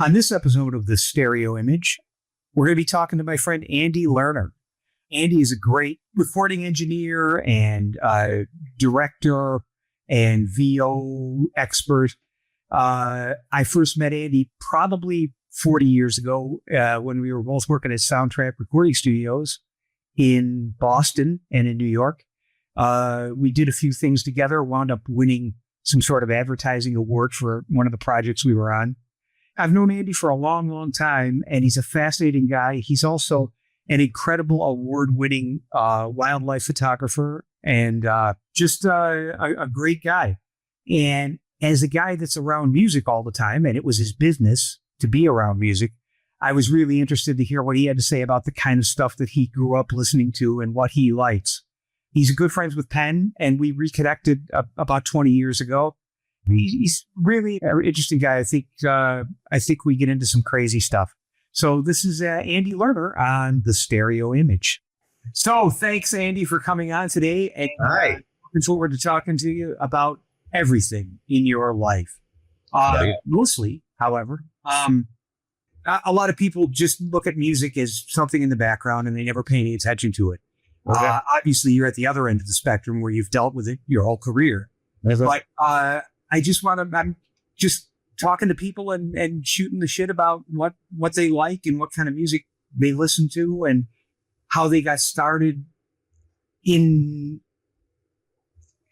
On this episode of The Stereo Image, we're going to be talking to my friend Andy Lerner. Andy is a great recording engineer and director and VO expert. I first met Andy probably 40 years ago when we were both working at Soundtrack Recording Studios in Boston and in New York. We did a few things together, wound up winning some sort of advertising award for one of the projects we were on. I've known Andy for a long, long time, and he's a fascinating guy. He's also an incredible award-winning wildlife photographer and just a great guy. And as a guy that's around music all the time, and it was his business to be around music, I was really interested to hear what he had to say about the kind of stuff that he grew up listening to and what he likes. He's good friends with Penn, and we reconnected about 20 years ago. He's really an interesting guy. I think we get into some crazy stuff. So this is Andy Lerner on The Stereo Image. So thanks, Andy, for coming on today. And Hi. Looking forward to talking to you about everything in your life. Mostly, however, a lot of people just look at music as something in the background and they never pay any attention to it. Okay. Obviously, you're at the other end of the spectrum where you've dealt with it your whole career. But I'm just talking to people and shooting the shit about what they like and what kind of music they listen to and how they got started in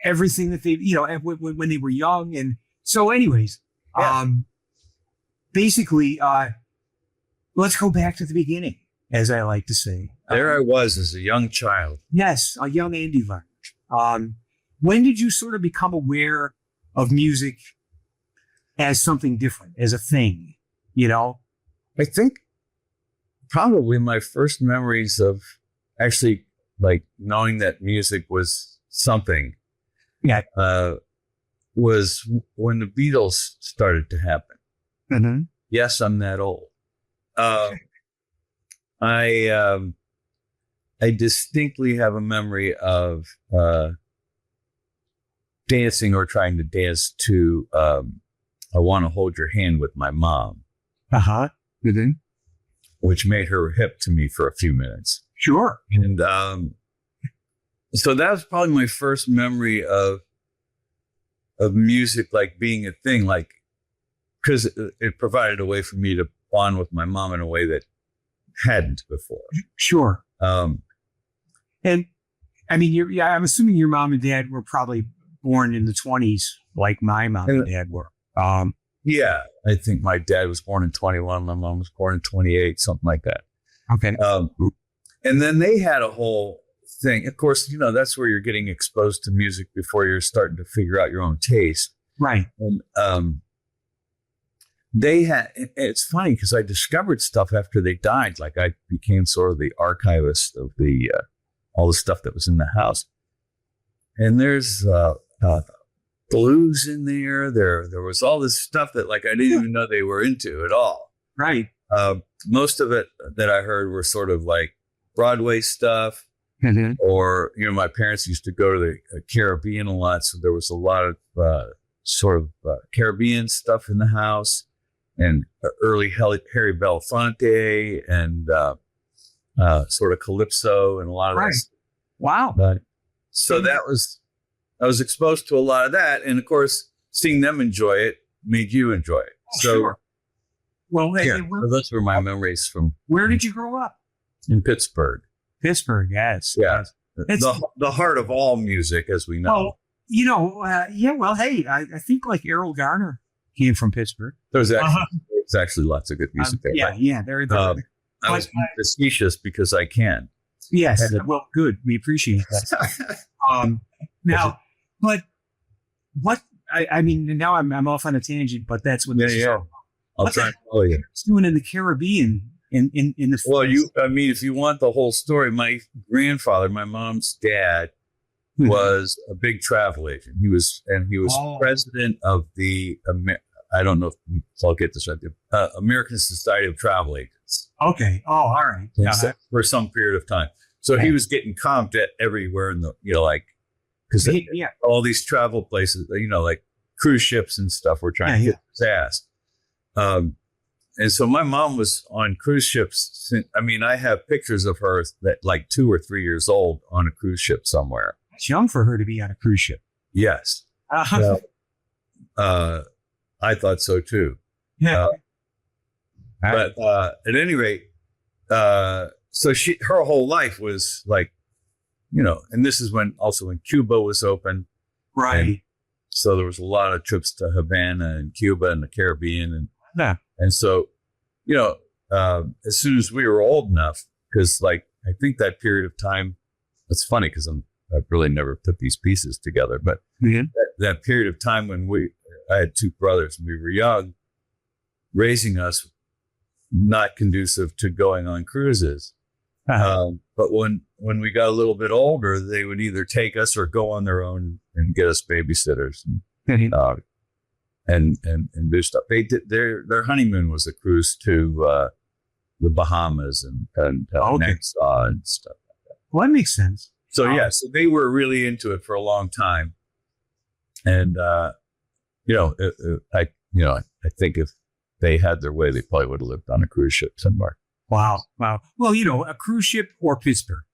everything that they, when they were young. And so anyways, basically, let's go back to the beginning, as I like to say. There I was as a young child. Yes, a young Andy Lerner. When did you sort of become aware of music as something different, as a thing, I think probably my first memories of actually like knowing that music was something was when the Beatles started to happen. Mm-hmm. Yes, I'm that old. I distinctly have a memory of dancing or trying to dance to I Want to Hold Your Hand with my mom. Uh-huh. Mm-hmm. Which made her hip to me for a few minutes. Sure. And so that was probably my first memory of music like being a thing, like because it provided a way for me to bond with my mom in a way that hadn't before. Sure. And I mean, I'm assuming your mom and dad were probably born in the 20s, like my mom and dad were. Yeah, I think my dad was born in 21. My mom was born in 28, something like that. Okay. And then they had a whole thing. Of course, that's where you're getting exposed to music before you're starting to figure out your own taste. Right. And they had, it's funny because I discovered stuff after they died. Like I became sort of the archivist of the all the stuff that was in the house. And there's blues in there. There was all this stuff that like I didn't even know they were into at all. Right. Most of it that I heard were sort of like Broadway stuff. Mm-hmm. Or, my parents used to go to the Caribbean a lot. So there was a lot of sort of Caribbean stuff in the house and early Harry Belafonte and sort of Calypso and a lot of that stuff. Wow. So I was exposed to a lot of that. And of course, seeing them enjoy it made you enjoy it. So, sure. Well, so those were my memories from. Where did you grow up? In Pittsburgh. Pittsburgh, yes. Yeah. Yes. The heart of all music, as we know. Well, hey, I think like Errol Garner came from Pittsburgh. There's actually lots of good music there. Yeah, right? yeah. I was facetious because I can. Yes. Well, good. We appreciate that. Now, but what, I mean, now I'm off on a tangent, but that's what this is. I'll try and follow you. What's doing in the Caribbean in the Well, if you want the whole story, my grandfather, my mom's dad, was a big travel agent. He was president of the, I don't know if I'll get this right, the American Society of Travel Agents. Okay. Oh, all right. For some period of time. So he was getting comped at everywhere in the, because all these travel places, like cruise ships and stuff were trying to get his ass. and so my mom was on cruise ships. I mean, I have pictures of her that like 2 or 3 years old on a cruise ship somewhere. It's young for her to be on a cruise ship. Yes. Uh-huh. I thought so too. Yeah. But at any rate, so her whole life was like, and this is when Cuba was open. Right. And so there was a lot of trips to Havana and Cuba and the Caribbean. And so, as soon as we were old enough, because like, I think that period of time, it's funny because I've really never put these pieces together, but that period of time when I had 2 brothers and we were young, raising us, not conducive to going on cruises. But when we got a little bit older, they would either take us or go on their own and get us babysitters and do stuff. They did their honeymoon was a cruise to the Bahamas and Nassau and stuff like that. Well, that makes sense. So so they were really into it for a long time, and I think if they had their way, they probably would have lived on a cruise ship somewhere. Wow. Well, a cruise ship or Pittsburgh,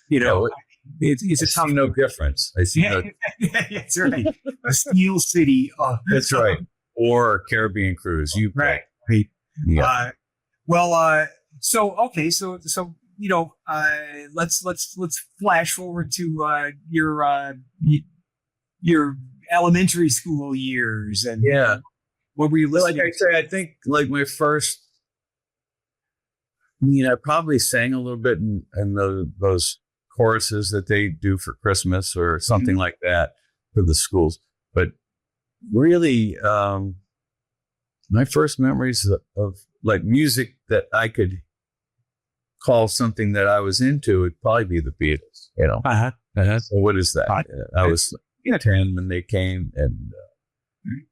it's a tough. I see no difference. I see no. That's right. A steel city. That's right. Or a Caribbean cruise. Right. Yeah. So let's flash forward to your elementary school years and what were you listening? Like I say, I think like my first. I probably sang a little bit in those choruses that they do for Christmas or something like that for the schools. But really, my first memories of like music that I could call something that I was into would probably be the Beatles. So what is that? I was 10 when they came, and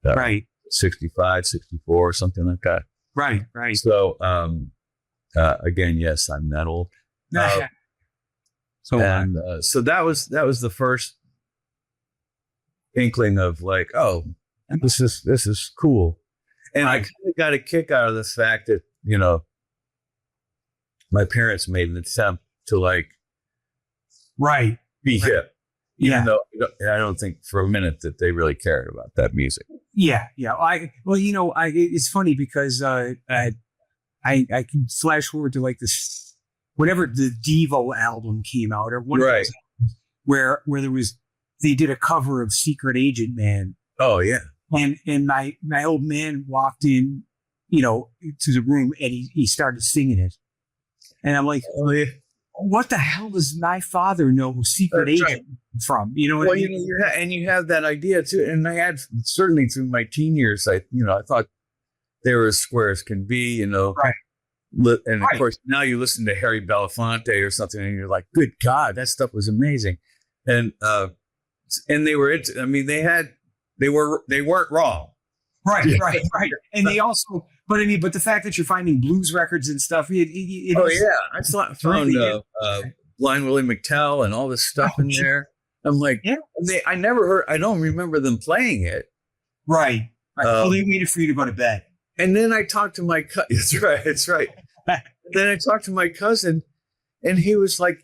right, 65, 64, something like that. Right. So. Again, yes, I'm that old. So that was the first inkling of like, oh, this is cool, and I kind of got a kick out of the fact that my parents made an attempt to like, be hip, even though I don't think for a minute that they really cared about that music. Yeah. It's funny because I can flash forward to like this, whenever the Devo album came out, or one of those albums where they did a cover of Secret Agent Man. Oh yeah. And my old man walked in, to the room and he started singing it. And I'm like, what the hell does my father know Secret Agent from? What I mean? You have that idea too. And I had certainly through my teen years, I thought they were as square as can be, Right. And of course, now you listen to Harry Belafonte or something, and you're like, "Good God, that stuff was amazing." And they were into. I mean, they weren't wrong. Right. And they also, but the fact that you're finding blues records and stuff. I found Blind Willie McTell and all this stuff in there. I'm like, I never heard. I don't remember them playing it. Right. They waited for you to go to bed. And then I talked to my cousin. That's right. Then I talked to my cousin, and he was like,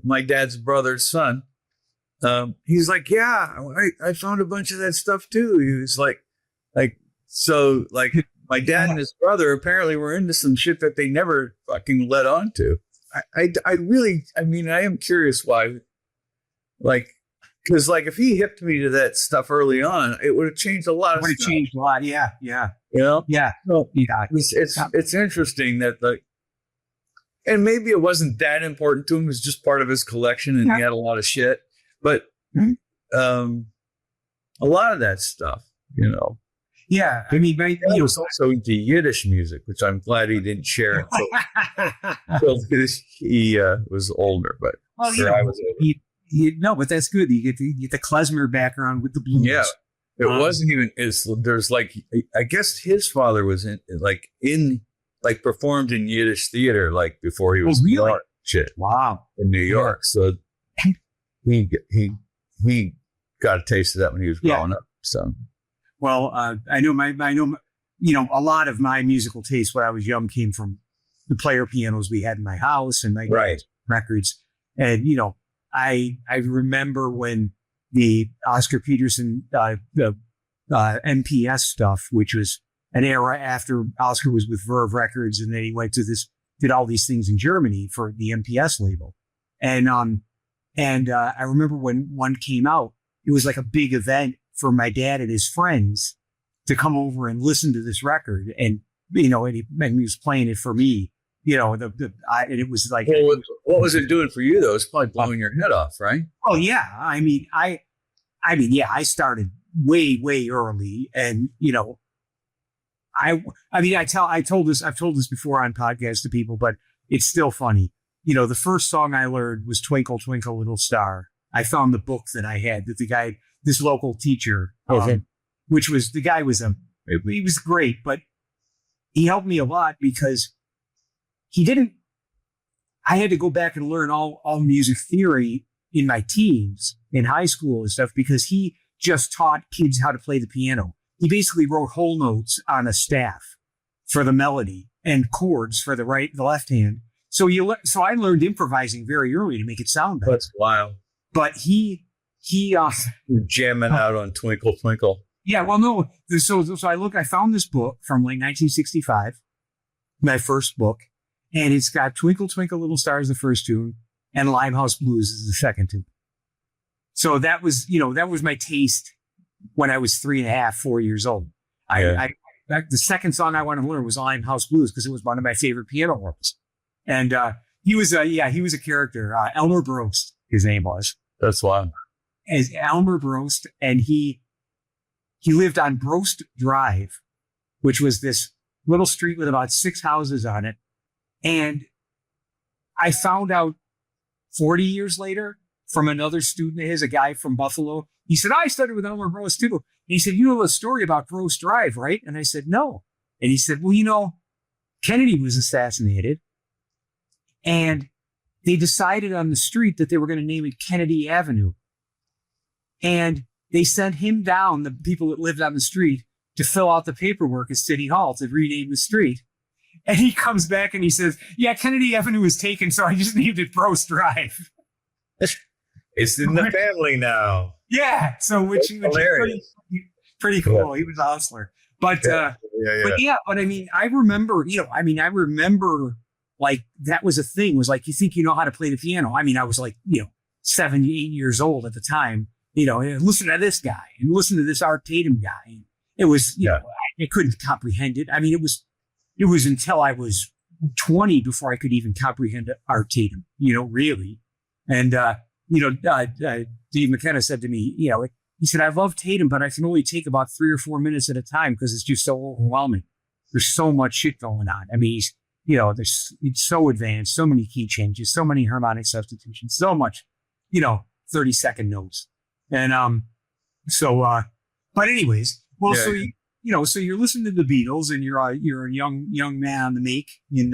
my dad's brother's son, he's like, yeah, I found a bunch of that stuff too. He was like my dad and his brother apparently were into some shit that they never fucking let on to. I am curious why, because if he hipped me to that stuff early on, it would have changed a lot of stuff. Would have changed a lot, yeah. Yeah. So, it's interesting that and maybe it wasn't that important to him. It was just part of his collection, and he had a lot of shit. But a lot of that stuff, Yeah, I mean, he was also into Yiddish music, which I'm glad he didn't share until he was older. But I was older. No, but that's good. You get the klezmer background with the blues. Yeah, it wasn't even. There's I guess his father was performed in Yiddish theater before he was really? Shit. Wow. In New York, so he got a taste of that when he was growing up. So. Well, I know a lot of my musical taste when I was young came from the player pianos we had in my house and my records. And, I remember when the Oscar Peterson, the MPS stuff, which was an era after Oscar was with Verve Records, and then he went to did all these things in Germany for the MPS label. And I remember when one came out, it was like a big event for my dad and his friends to come over and listen to this record. And, and he was playing it for me, and it was like, well, what was it doing for you though? It's probably blowing your head off, right? Oh yeah. I started way, way early. And, I've told this before on podcasts to people, but it's still funny. The first song I learned was Twinkle, Twinkle, Little Star. I found the book that I had that this local teacher, which was, the guy was he was great, but he helped me a lot because I had to go back and learn all music theory in my teens in high school and stuff because he just taught kids how to play the piano. He basically wrote whole notes on a staff for the melody and chords for the left hand. So I learned improvising very early to make it sound better. That's wild. But you're jamming out on Twinkle Twinkle. Yeah, well, no. So I found this book from like 1965, my first book, and it's got Twinkle Twinkle Little Star is the first tune, and Limehouse Blues is the second tune. So that was my taste when I was 3.5, 4 years old. The second song I wanted to learn was Limehouse Blues because it was one of my favorite piano rolls. And he was a character. Elmer Brost, his name was. That's wild. As Elmer Brost, and he lived on Brost Drive, which was this little street with about 6 houses on it. And I found out 40 years later from another student of his, a guy from Buffalo. He said, I studied with Elmer Brost too. And he said, you know the story about Brost Drive, right? And I said, no. And he said, well, Kennedy was assassinated. And they decided on the street that they were going to name it Kennedy Avenue. And they sent him down, the people that lived on the street, to fill out the paperwork at City Hall to rename the street. And he comes back and he says, yeah, Kennedy Avenue was taken, so I just named it Brost Drive. It's in the family now. Yeah. So which is pretty cool. Yeah. He was a hustler. But but I remember like that was a thing, was like, you think you know how to play the piano. I mean, I was like, 7, 8 years old at the time, and listen to this guy and listen to this Art Tatum guy. It was, I couldn't comprehend it. I mean, it was until I was 20 before I could even comprehend Art Tatum, really. And, Dave McKenna said to me, he said, I love Tatum, but I can only take about 3 or 4 minutes at a time because it's just so overwhelming. There's so much shit going on. I mean, it's so advanced, so many key changes, so many harmonic substitutions, so much, 30-second notes. And, but anyways, well, so you're listening to the Beatles and you're a young man on the make in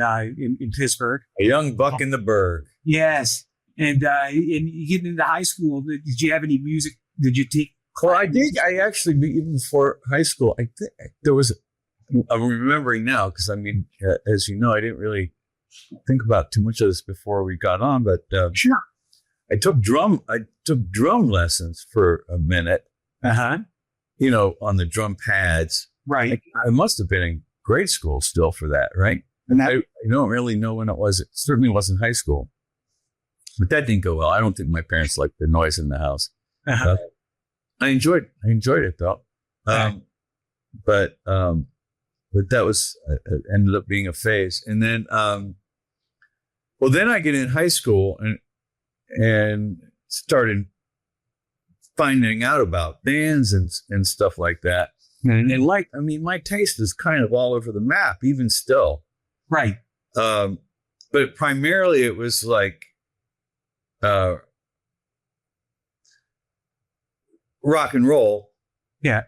Pittsburgh. A young buck in the burg. Yes. And you get into high school, did you have any music? Did you take? Well, I did. I actually, even before high school, I think there was, I'm remembering now, because I mean, as you know, I didn't really think about too much of this before we got on, but sure. I took drum lessons for a minute. Uh-huh. On the drum pads. Right. I must have been in grade school still for that, right? And I don't really know when it was. It certainly wasn't high school. But that didn't go well. I don't think my parents liked the noise in the house. Uh-huh. I enjoyed it though. But that was ended up being a phase. And then, then I get in high school and started finding out about bands and stuff like that. Mm-hmm. And my taste is kind of all over the map, even still. Right. But primarily it was like, rock and roll. Yeah.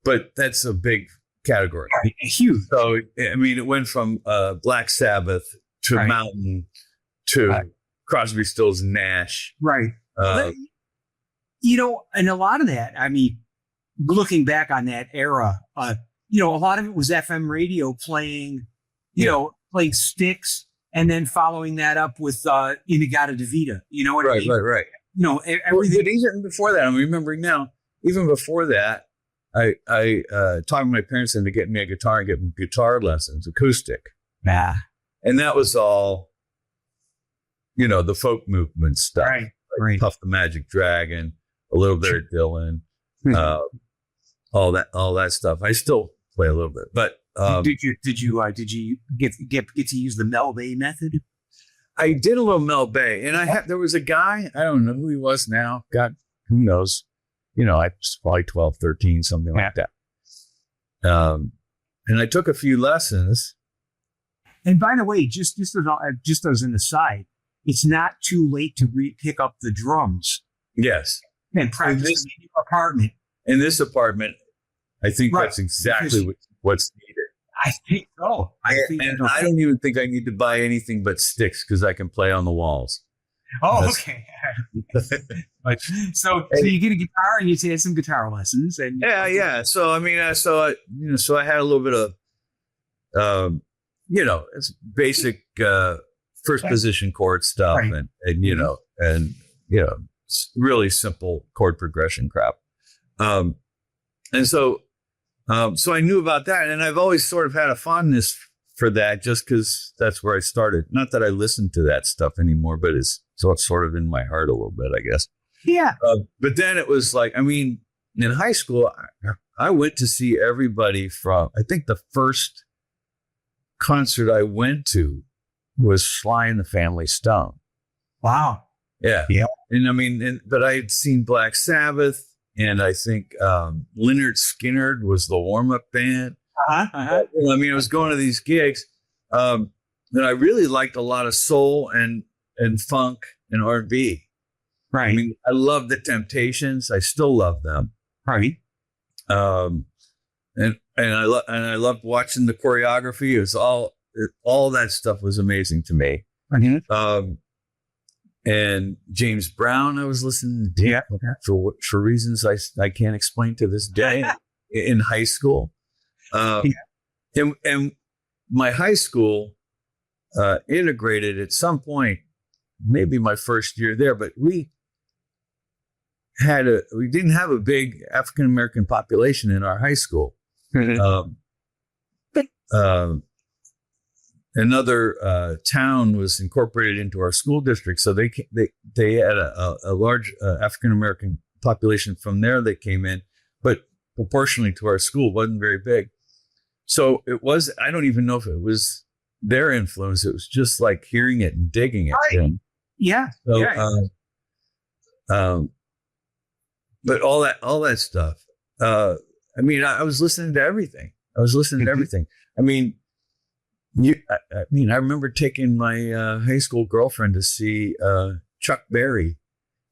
But that's a big category. Huge. So, I mean, it went from Black Sabbath to Mountain to Crosby, Stills, and Nash. Right. And a lot of that, I mean, looking back on that era, a lot of it was FM radio playing, playing Styx, and then following that up with Inagata Devita. You know what I mean? Right. Everything. But even before that, I'm remembering now. Even before that, I talked my parents into getting me a guitar and getting guitar lessons, acoustic. Nah. And that was all, the folk movement stuff. Right. Puff the Magic Dragon, a little bit of Dylan, all that stuff. I still play a little bit, but did you get to use the Mel Bay method? I did a little Mel Bay, and there was a guy, I don't know who he was now. God, who knows? I was probably 12, 13, something like that. And I took a few lessons. And by the way, just as an aside, it's not too late to pick up the drums. Yes. And practice in your apartment. In this apartment, I think that's exactly what's needed. I think so. I don't even think I need to buy anything but sticks because I can play on the walls. Oh, okay. So you get a guitar and you take some guitar lessons, and yeah. So I mean, so I had a little bit of, it's basic first position chord stuff, and really simple chord progression crap. And so I knew about that, and I've always sort of had a fondness for that, just because that's where I started. Not that I listen to that stuff anymore, but it's sort of in my heart a little bit, I guess. Yeah. But then it was like, I mean, in high school, I went to see everybody from, I think the first concert I went to was Sly and the Family Stone. Wow. Yeah. And I mean, but I had seen Black Sabbath, and I think Lynyrd Skynyrd was the warm-up band. I mean, I was going to these gigs, and I really liked a lot of soul and funk and R&B. Right. I mean, I love the Temptations. I still love them. Right. And I loved watching the choreography. It was all that stuff was amazing to me. Mm-hmm. And James Brown, I was listening to for reasons I can't explain to this day in high school. And my high school integrated at some point, maybe my first year there, but we didn't have a big African American population in our high school. Mm-hmm. Another town was incorporated into our school district, so they had a large African American population from there that came in, but proportionally to our school wasn't very big. So it was, I don't even know if it was their influence. It was just like hearing it and digging it. Right. Yeah. So, but all that stuff. I mean, I was listening to everything. I mean, I remember taking my high school girlfriend to see Chuck Berry.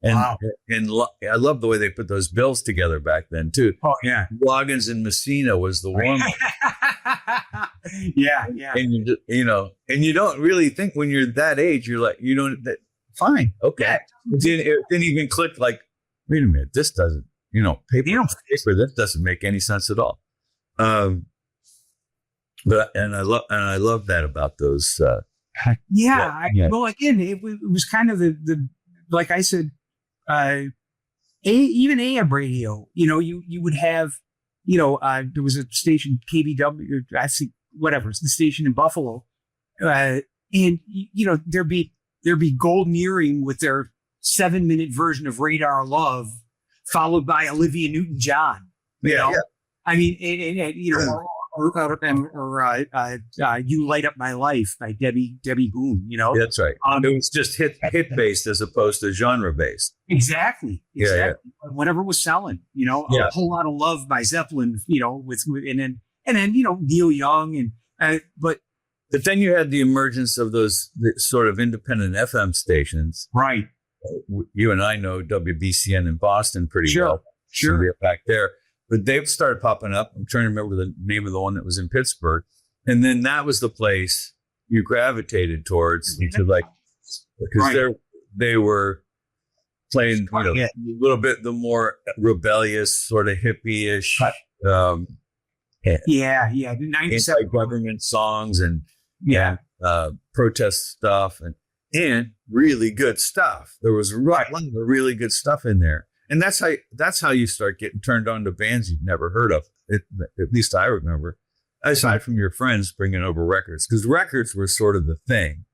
And, wow. And I love the way they put those bills together back then, too. Oh, yeah. Loggins and Messina was the warm-up. Yeah. And, and you don't really think when you're that age, you're like, fine, okay. Yeah. It didn't even click like, wait a minute, this doesn't, paper, this doesn't make any sense at all. But I love that about those. Well, again, it was kind of the like I said, even AM radio. You would have, there was a station KBW, I think whatever, it's the station in Buffalo, and there'd be Golden Earring with their 7-minute version of Radar Love, followed by Olivia Newton-John. I mean, or You Light Up My Life by Debbie Boone, That's right. It was just hit based as opposed to genre based. Exactly. Yeah. Whatever was selling, a whole lot of love by Zeppelin, and then Neil Young but then you had the emergence of those sort of independent FM stations. Right. You and I know WBCN in Boston pretty well. Sure. So back there. But they've started popping up. I'm trying to remember the name of the one that was in Pittsburgh. And then that was the place you gravitated towards because they were playing a little bit the more rebellious, sort of hippie-ish, Yeah. The 97 anti-government songs and Yeah. protest stuff and really good stuff. There was a lot of really good stuff in there. And that's how you start getting turned on to bands you've never heard of. At least I remember, aside from your friends bringing over records, because records were sort of the thing.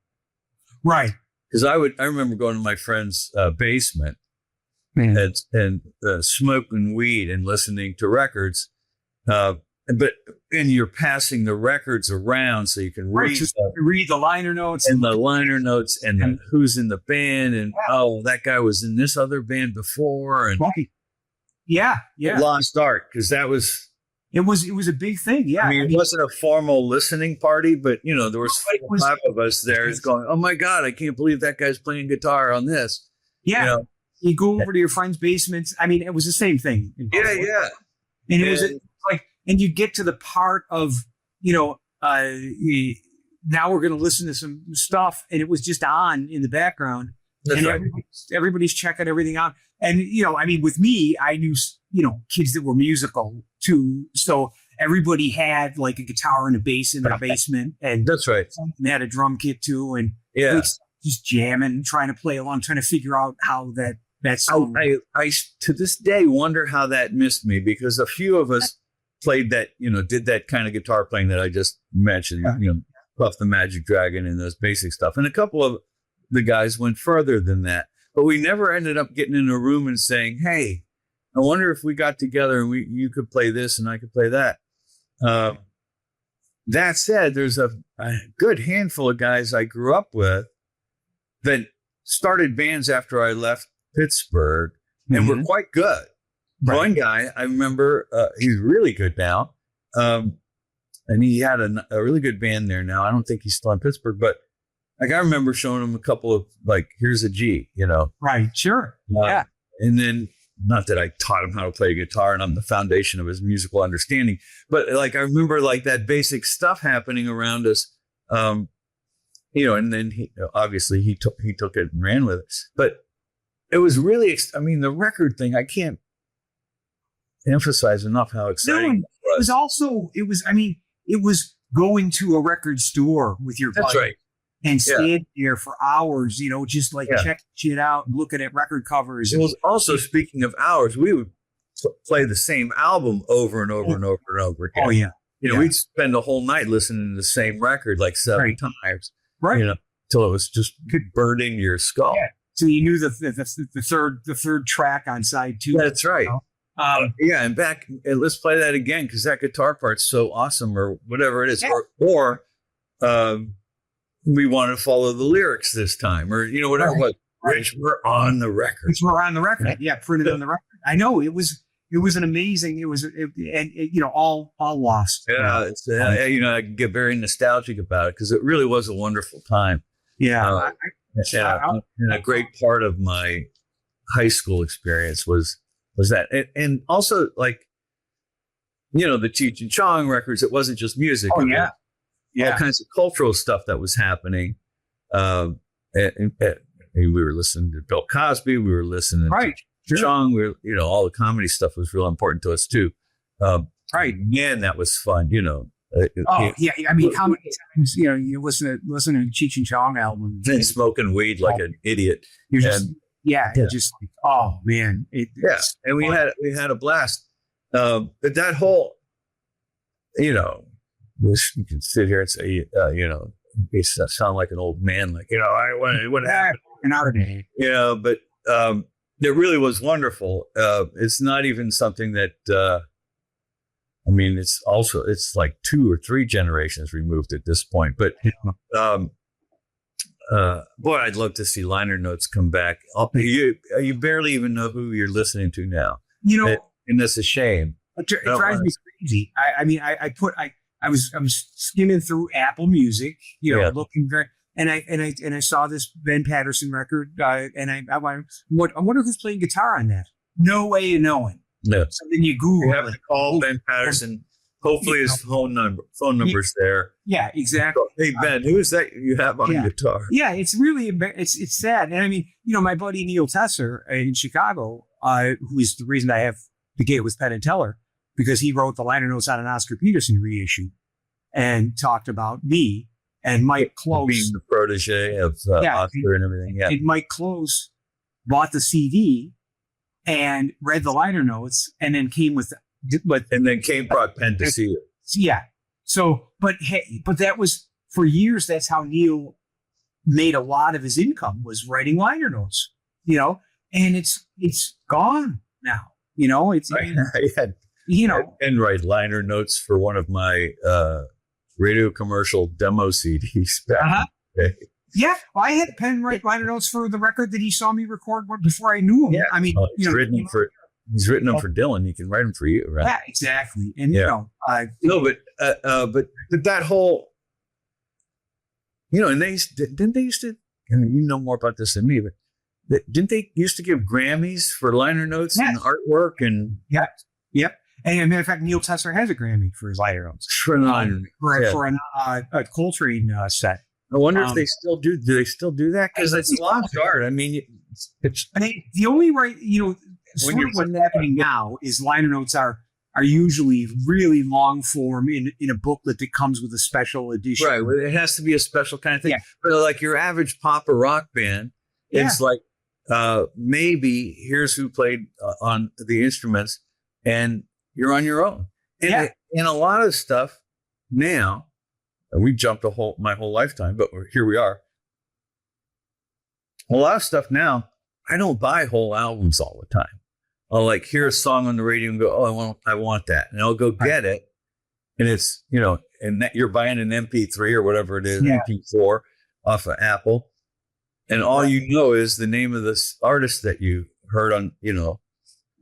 Right. Because I remember going to my friend's basement and smoking weed and listening to records. And you're passing the records around so you can read the liner notes and the liner notes and who's in the band and that guy was in this other band before and Lost Art, because that was it was a big thing. Yeah, I mean, it wasn't a formal listening party, but there was 5 of us there going, oh my god, I can't believe that guy's playing guitar on this. Yeah, you go over to your friend's basements. I mean, it was the same thing. Yeah. And it was like, and you get to the part of, now we're going to listen to some stuff, and it was just on in the background. That's and everybody's checking everything out. And, I mean, with me, I knew, kids that were musical too. So everybody had like a guitar and a bass in their basement. And that's right. And had a drum kit too. And just jamming, trying to play along, trying to figure out how that song. I to this day wonder how that missed me, because a few of us played that, did that kind of guitar playing that I just mentioned, Puff the Magic Dragon and those basic stuff. And a couple of the guys went further than that, but we never ended up getting in a room and saying, hey, I wonder if we got together and you could play this and I could play that. That said, there's a good handful of guys I grew up with that started bands after I left Pittsburgh and were quite good. Right. One guy, I remember, he's really good now. And he had a really good band there now. I don't think he's still in Pittsburgh, but like I remember showing him a couple of here's a G, Right. Sure. Yeah. And then, not that I taught him how to play guitar and I'm the foundation of his musical understanding, but I remember that basic stuff happening around us. And then he took it and ran with it. But it was really, the record thing, I can't emphasize enough how exciting it was. It was going to a record store with your buddy. That's right. And stand there for hours, just check shit out and looking at record covers. It was also, speaking of hours, we would play the same album over and over and over and over again. Oh, yeah. We'd spend a whole night listening to the same record 7 times. Right. Till it was just burning your skull. Yeah. So you knew the third track on side 2. That's right. And let's play that again because that guitar part's so awesome, or whatever it is. Yeah. Or we want to follow the lyrics this time, or whatever. Right. Rich, we're on the record. We're on the record. Yeah, printed on the record. I know it was an amazing. All lost. Yeah, I can get very nostalgic about it because it really was a wonderful time. Yeah, and a great part of my high school experience was that, and also the Cheech and Chong records. It wasn't just music. Oh yeah. All kinds of cultural stuff that was happening. And we were listening to Bill Cosby. We were listening to Chong. We were, all the comedy stuff was real important to us too. Man, that was fun. I mean, how many times you listen to Cheech and Chong albums and smoking weed like an idiot. You're just like, oh man, and we had a blast. But that whole, you can sit here and say, you sound like an old man, what happened in our day, but it really was wonderful. It's not even something that. It's like 2 or 3 generations removed at this point. But boy, I'd love to see liner notes come back. You barely even know who you're listening to now. And that's a shame. It drives me crazy. I was skimming through Apple Music, looking very, and I saw this Ben Patterson record, and I wonder who's playing guitar on that. No way of knowing. No. So then you Google. You have to call Ben Patterson. Hopefully his phone number's there. Yeah, exactly. Hey Ben, who is that you have on guitar? Yeah, it's really it's sad. And my buddy Neil Tesser in Chicago, who is the reason I have the gig with Penn and Teller, because he wrote the liner notes on an Oscar Peterson reissue and talked about me and Mike Close. Being the protege of Oscar and everything. Yeah. And Mike Close bought the CD and read the liner notes and then came brought Penn to see it. Yeah. So, but that was for years. That's how Neil made a lot of his income, was writing liner notes, and it's gone now, it's, and write liner notes for one of my, radio commercial demo CDs back in the day. Yeah. Well, I had Penn write liner notes for the record that he saw me record before I knew him. Yeah. I mean, he's written them for Dylan. He can write them for you, right? Yeah, exactly. And but that whole, and didn't they used to, and you know more about this than me, but didn't they used to give Grammys for liner notes and artwork and Yep. And as a matter of fact, Neil Tesler has a Grammy for his liner notes for a Coltrane set. I wonder if they still do. Do they still do that? Because it's lost art. I mean, the only what's happening now is liner notes are usually really long form in a booklet that comes with a special edition. Right. Well, it has to be a special kind of thing. Yeah. But like your average pop or rock band, it's like maybe here's who played on the instruments, and you're on your own. And a lot of stuff now, and we jumped my whole lifetime, but here we are. A lot of stuff now, I don't buy whole albums all the time. I'll hear a song on the radio and go, oh, I want that. And I'll go get it. And it's, and that you're buying an MP3 or whatever it is, MP4 off of Apple. And all you know is the name of this artist that you heard on,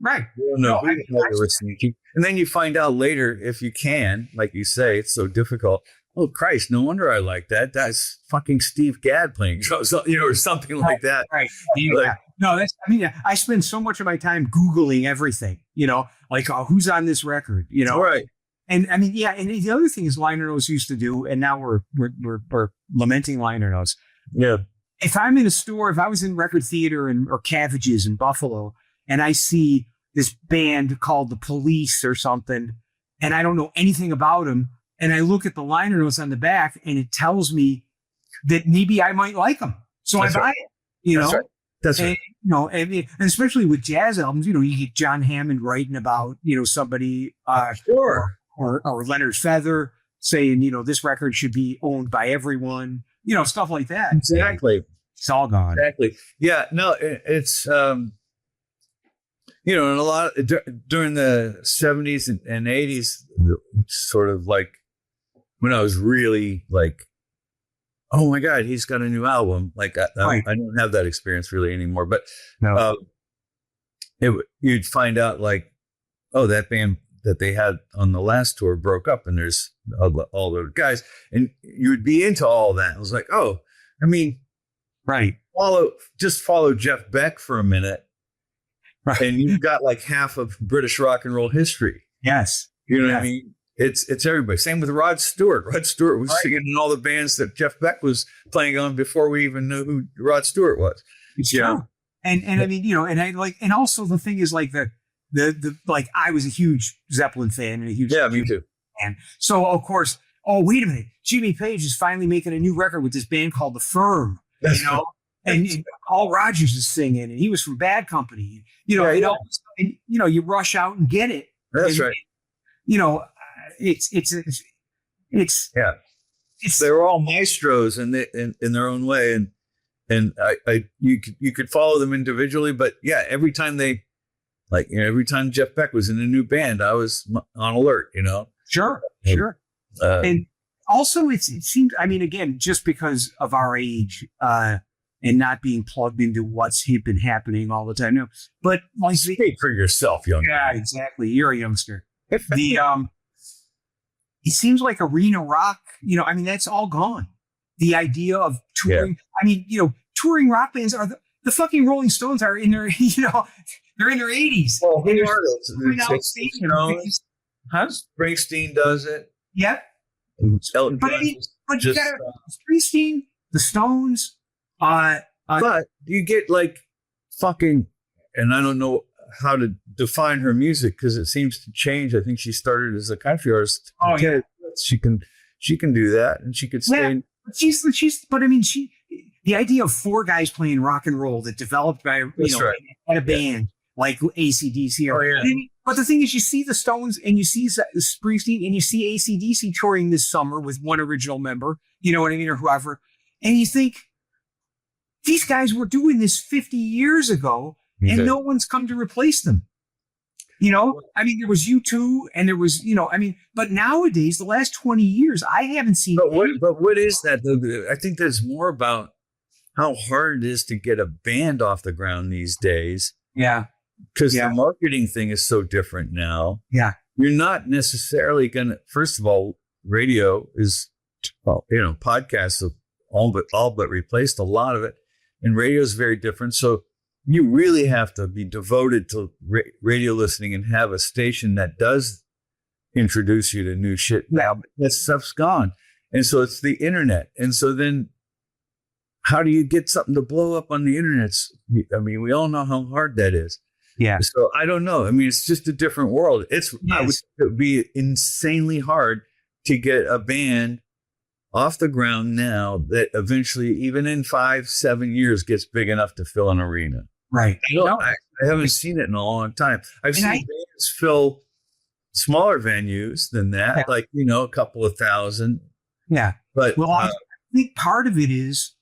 Right. You don't know who the hell you're listening to. And then you find out later, if you can, like you say, it's so difficult. Oh, Christ, no wonder I like that. That's fucking Steve Gadd playing drums, or something like that. Right. No, I spend so much of my time Googling everything, who's on this record, Right. And I mean, and the other thing is liner notes used to do, and now we're lamenting liner notes. Yeah. If I'm in a store, if I was in Record Theater or Cabbages in Buffalo, and I see this band called The Police or something, and I don't know anything about them, and I look at the liner notes on the back, and it tells me that maybe I might like them. So I buy it, That's right. That's right. And especially with jazz albums, you get John Hammond writing about, somebody, sure. or Leonard Feather saying, this record should be owned by everyone, stuff like that. Exactly. It's all gone. Exactly. Yeah. No, it's, and a lot during the 70s and 80s, sort of like when I was really like, oh my God, he's got a new album. Like I don't have that experience really anymore, but no. You'd find out like, oh, that band that they had on the last tour broke up, and there's all the guys, and you would be into all that. I was like, oh, I mean, right. Follow Jeff Beck for a minute. Right. And you've got like half of British rock and roll history. Yes. You know what I mean? It's everybody. Same with Rod Stewart. Rod Stewart was singing in all the bands that Jeff Beck was playing on before we even knew who Rod Stewart was. It's true. And I mean, and also the thing is like the I was a huge Zeppelin fan and a huge me too. fan. So of course, wait a minute, Jimmy Page is finally making a new record with this band called The Firm. And Paul Rogers is singing, and he was from Bad Company. You rush out and get it. That's right. It's they're all maestros in their own way, and you could follow them individually, but every time every time Jeff Beck was in a new band, I was on alert. Sure. And also, it seems. I mean, again, just because of our age. And not being plugged into what's been happening all the time. No, but speak for yourself, young man. Yeah, exactly. You're a youngster. It seems like arena rock. I mean, that's all gone. The idea of touring. Yeah. I mean, touring rock bands are the fucking Rolling Stones are in their. They're in their 80s. Well, who are those? Springsteen does it. Yep. But you got Springsteen, the Stones. But you get like fucking, and I don't know how to define her music because it seems to change. I think she started as a country artist. Oh, yeah. She can do that, and she could stay. Yeah, but I mean, the idea of four guys playing rock and roll that developed by, Right. at a band like AC/DC. Oh, yeah. But the thing is, you see the Stones and you see Springsteen and you see AC/DC touring this summer with one original member, you know what I mean, or whoever. And you think, these guys were doing this 50 years ago and no one's come to replace them. I mean, there was U2 and there was, but nowadays, the last 20 years, I haven't seen. But what is that? I think there's more about how hard it is to get a band off the ground these days. Yeah. Because the marketing thing is so different now. Yeah. You're not necessarily going to, first of all, radio is, podcasts have all but replaced a lot of it. And radio is very different. So you really have to be devoted to radio listening and have a station that does introduce you to new shit. Now that stuff's gone. And so it's the internet. And so then how do you get something to blow up on the internet? I mean, we all know how hard that is. Yeah. So I don't know. I mean, it's just a different world. It would be insanely hard to get a band off the ground now that eventually, even in 5-7 years, gets big enough to fill an arena. Right. I haven't seen it in a long time. I've seen bands fill smaller venues than that, like, a couple of thousand. Yeah. But I think part of it is,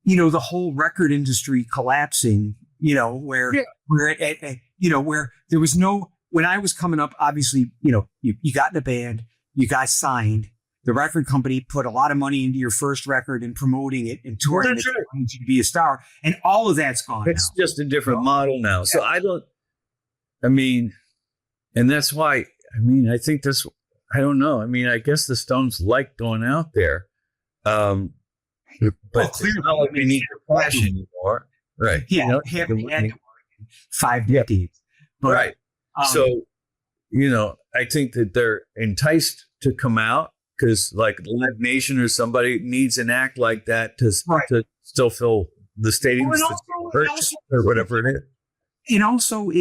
the whole record industry collapsing, where there was no, when I was coming up, obviously, you got in a band, you got signed. The record company put a lot of money into your first record and promoting it and touring it to be a star. And all of that's gone. It's just a different model now. Yeah. So and that's why, I think this, I don't know. I mean, I guess the Stones like going out there. But clearly, it's not like they need to flash anymore. Right. Yeah. Haven't had 5 decades. But, right. So, I think that they're enticed to come out. Because like Live Nation or somebody needs an act like that to still fill the stadiums or whatever it is. And also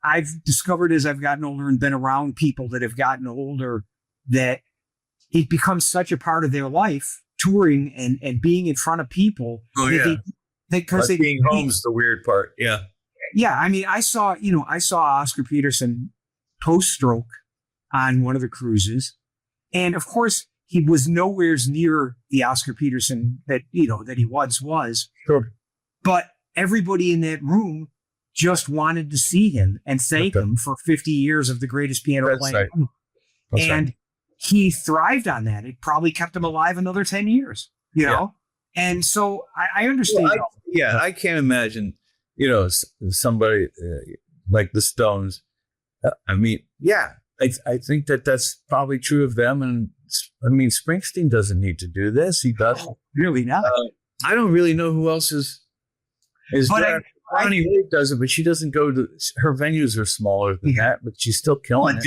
I've discovered as I've gotten older and been around people that have gotten older that it becomes such a part of their life, touring and being in front of people. Oh, yeah. Because being home's the weird part. Yeah. Yeah. I mean, I saw Oscar Peterson post-stroke on one of the cruises. And of course, he was nowhere near the Oscar Peterson that he once was. Sure. But everybody in that room just wanted to see him and thank him for 50 years of the greatest piano playing. Right. And he thrived on that. It probably kept him alive another 10 years, know? And so I understand. Well, I can't imagine, somebody like the Stones. I think that's probably true of them. And Springsteen doesn't need to do this. He doesn't. Oh, really not. I don't really know who else is there. Ronnie Wade does it, but she doesn't go to, her venues are smaller than that, but she's still killing it.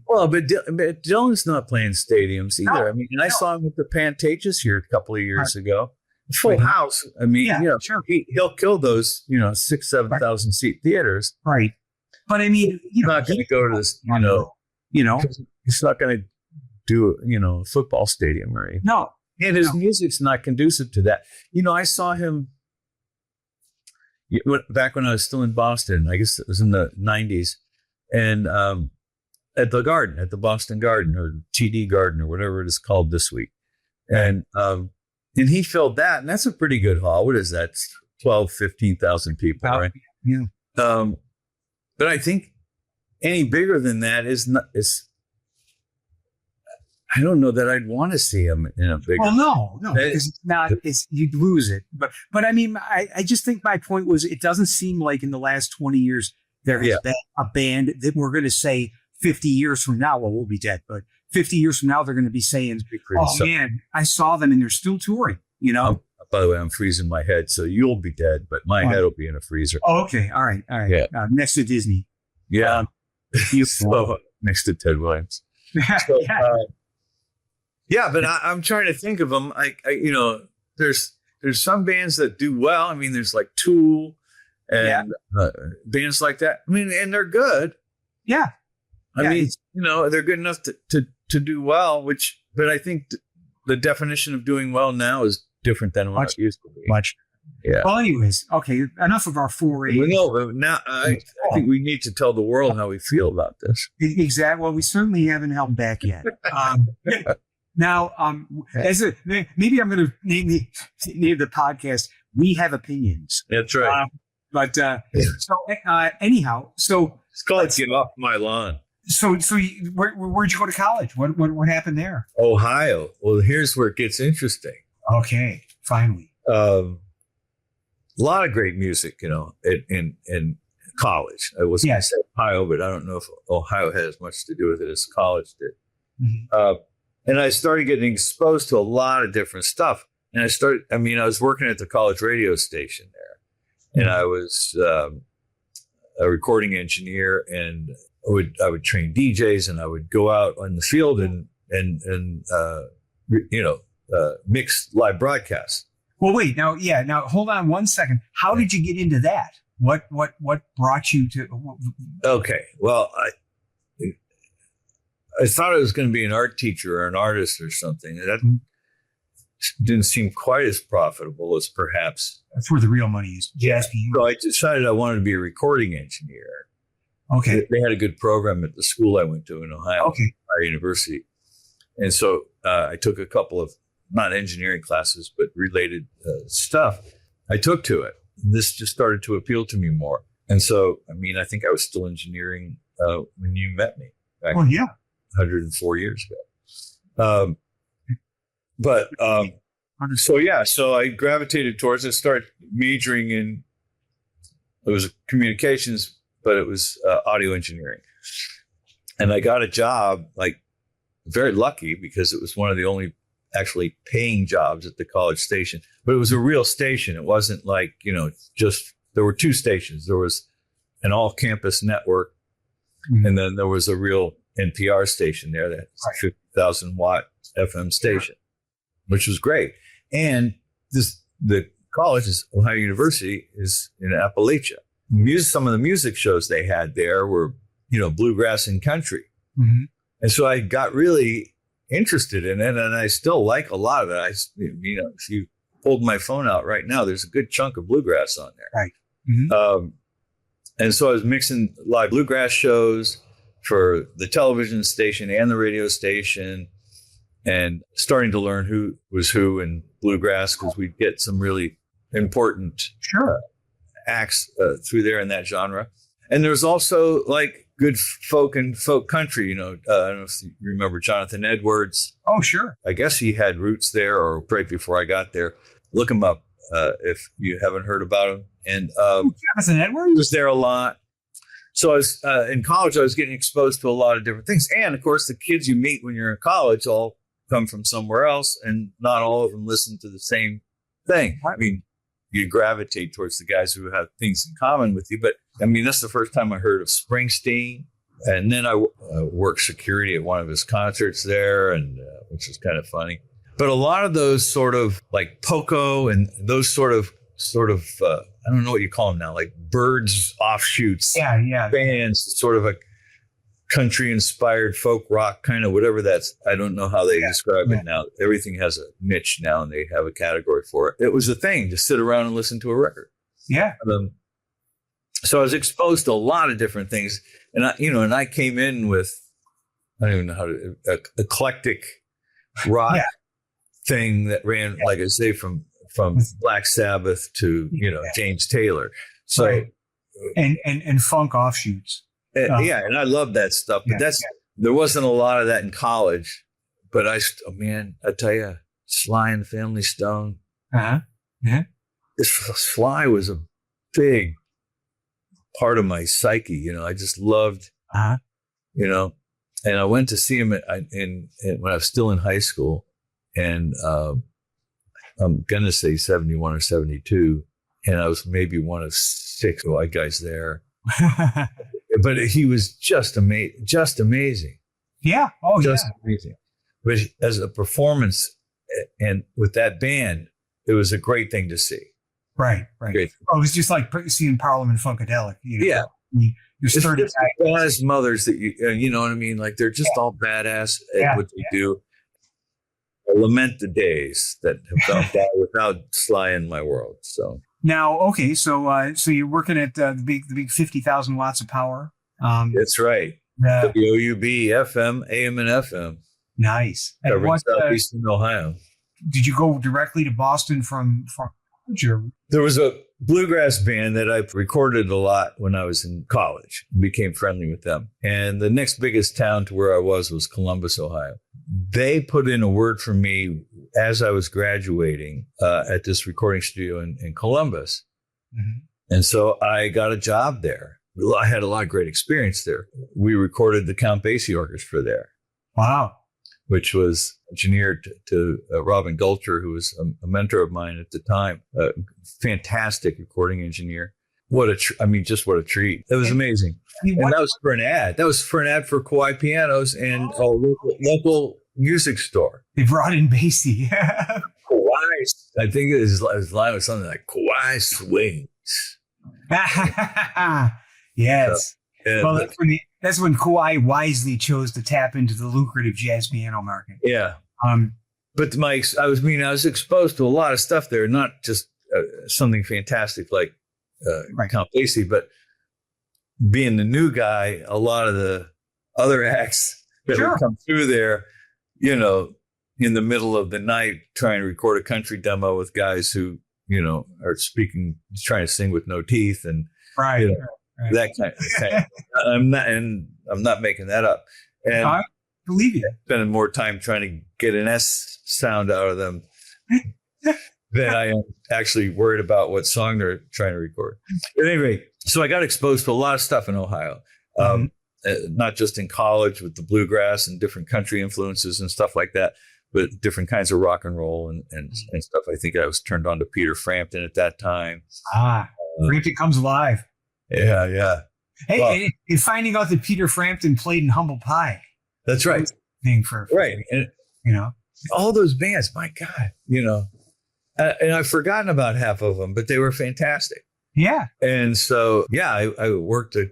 Well, but Dylan's not playing stadiums either. No, I saw him with the Pantages here a couple of years ago. Full house. Sure. He'll kill those, 6,000-7,000 seat theaters. Right. But he's not going to go to this, he's not going to do, a football stadium or anything. No. And his music's not conducive to that. I saw him back when I was still in Boston. I guess it was in the 90s. And at the Boston Garden or TD Garden or whatever it is called this week. And he filled that. And that's a pretty good hall. What is that? 12,000, 15,000 people, right? Yeah. But I think any bigger than that is I don't know that I'd want to see him in a bigger. Well, no, because it's not. You'd lose it. But I just think my point was it doesn't seem like in the last 20 years there has been a band that we're going to say 50 years from now. Well, we'll be dead, but 50 years from now they're going to be saying, man, I saw them and they're still touring. By the way, I'm freezing my head, so you'll be dead, but my head will be in a freezer. Oh, okay. All right. Yeah. Next to Disney. Yeah. So, next to Ted Williams. So, but I'm trying to think of them. There's some bands that do well. There's like Tool, and bands like that. I mean, and they're good. Yeah. I mean, they're good enough to do well, but I think the definition of doing well now is different than what it used to be. Much. Yeah. Well, anyways, okay. Enough of our foray. Now I think we need to tell the world how we feel about this. Exactly. Well, we certainly haven't held back yet. Now, maybe I'm going to name the podcast "We Have Opinions." That's right. Anyhow, it's called "Get Off My Lawn." So where'd you go to college? What happened there? Ohio. Well, here's where it gets interesting. Okay, finally. A lot of great music, in college. I wasn't going to say Ohio, but I don't know if Ohio had as much to do with it as college did. Mm-hmm. And I started getting exposed to a lot of different stuff. And I was working at the college radio station there, and I was a recording engineer, and I would train DJs, and I would go out on the field and mix live broadcasts. Well, wait, now hold on one second. How did you get into that? What brought you to? Okay, well, I thought I was going to be an art teacher or an artist or something. That didn't seem quite as profitable as perhaps. That's where the real money is. Yeah. So I decided I wanted to be a recording engineer. Okay. They had a good program at the school I went to in Ohio, Ohio University. And so I took a couple of, not engineering classes, but related stuff. I took to it. This just started to appeal to me more. And so, I think I was still engineering when you met me back 104 years ago. So I gravitated towards it, started majoring in, it was communications, but it was audio engineering. And I got a job, very lucky, because it was one of the only actually paying jobs at the college station. But it was a real station. It wasn't there were two stations. There was an all-campus network, and then there was a real NPR station there, that 50,000 watt FM station, which was great. And the college is Ohio University is in Appalachia. Some of the music shows they had there were, bluegrass and country. Mm-hmm. And so I got really interested in it, and I still like a lot of it. If you pulled my phone out right now, there's a good chunk of bluegrass on there. Right. Mm-hmm. And so I was mixing live bluegrass shows for the television station and the radio station, and starting to learn who was who in bluegrass, because we'd get some really important acts through there in that genre. And there's also good folk and folk country. I don't know if you remember Jonathan Edwards. Oh, sure. I guess he had roots there, or right before I got there. Look him up if you haven't heard about him. And Jonathan Edwards was there a lot. So I was in college. I was getting exposed to a lot of different things, and of course, the kids you meet when you're in college all come from somewhere else, and not all of them listen to the same thing. You gravitate towards the guys who have things in common with you. But that's the first time I heard of Springsteen. And then I worked security at one of his concerts there, and which was kind of funny. But a lot of those sort of Poco and those sort of I don't know what you call them now, birds offshoots, bands, sort of a country inspired folk rock kind of whatever that's. I don't know how they describe it now. Everything has a niche now, and they have a category for it. It was a thing to sit around and listen to a record. Yeah. So I was exposed to a lot of different things, and I came in with, I don't even know how to, eclectic rock thing that ran, like I say, from Black Sabbath to James Taylor. So and funk offshoots. And I love that stuff, but there wasn't a lot of that in college. But I tell you, Sly and the Family Stone. Sly was a big part of my psyche. I just loved, and I went to see him when I was still in high school, and I'm going to say 71 or 72, and I was maybe one of 6 white guys there. But he was just amazing. Yeah. Oh, just amazing. But as a performance and with that band, it was a great thing to see. Right. Great. Oh, it was just like seeing Parliament Funkadelic. Yeah. There's It's 30 just badass mothers that you know what I mean? Like they're just all badass at what they do. I lament the days that have gone by without Sly in my world. So now, okay, so you're working at the big 50,000 watts of power. that's right. WOUB, FM, AM, and FM. Nice. And Covering southeastern Ohio. did you go directly to Boston from college? Or? There was a bluegrass band that I recorded a lot when I was in college. Became friendly with them. And the next biggest town to where I was Columbus, Ohio. They put in a word for me as I was graduating at this recording studio in Columbus. Mm-hmm. And so I got a job there. I had a lot of great experience there. We recorded the Count Basie Orchestra there. Wow. Which was engineered to Robin Gulcher, who was a mentor of mine at the time. A fantastic recording engineer. What a treat. That was amazing. And that was for an ad. That was for an ad for Kauai Pianos and a local music store. They brought in Basie. Kauai. I think his line was something like Kauai swings. Yes. Yeah, well, that's when Kauai wisely chose to tap into the lucrative jazz piano market. Yeah. But I was exposed to a lot of stuff there, not just something fantastic like Count Basie, but being the new guy, a lot of the other acts that would come through there, you know, in the middle of the night trying to record a country demo with guys who, you know, are trying to sing with no teeth and you know, that kind of thing. I'm not making that up. And I believe you. Spending more time trying to get an S sound out of them than I am actually worried about what song they're trying to record. At any rate, so I got exposed to a lot of stuff in Ohio, not just in college with the bluegrass and different country influences and stuff like that, but different kinds of rock and roll and stuff. I think I was turned on to Peter Frampton at that time. Frampton Comes Alive. Yeah. Hey, and finding out that Peter Frampton played in Humble Pie. That's right. Thing for and you know, all those bands. My God, you know, and I've forgotten about half of them, but they were fantastic. Yeah. And so, I worked at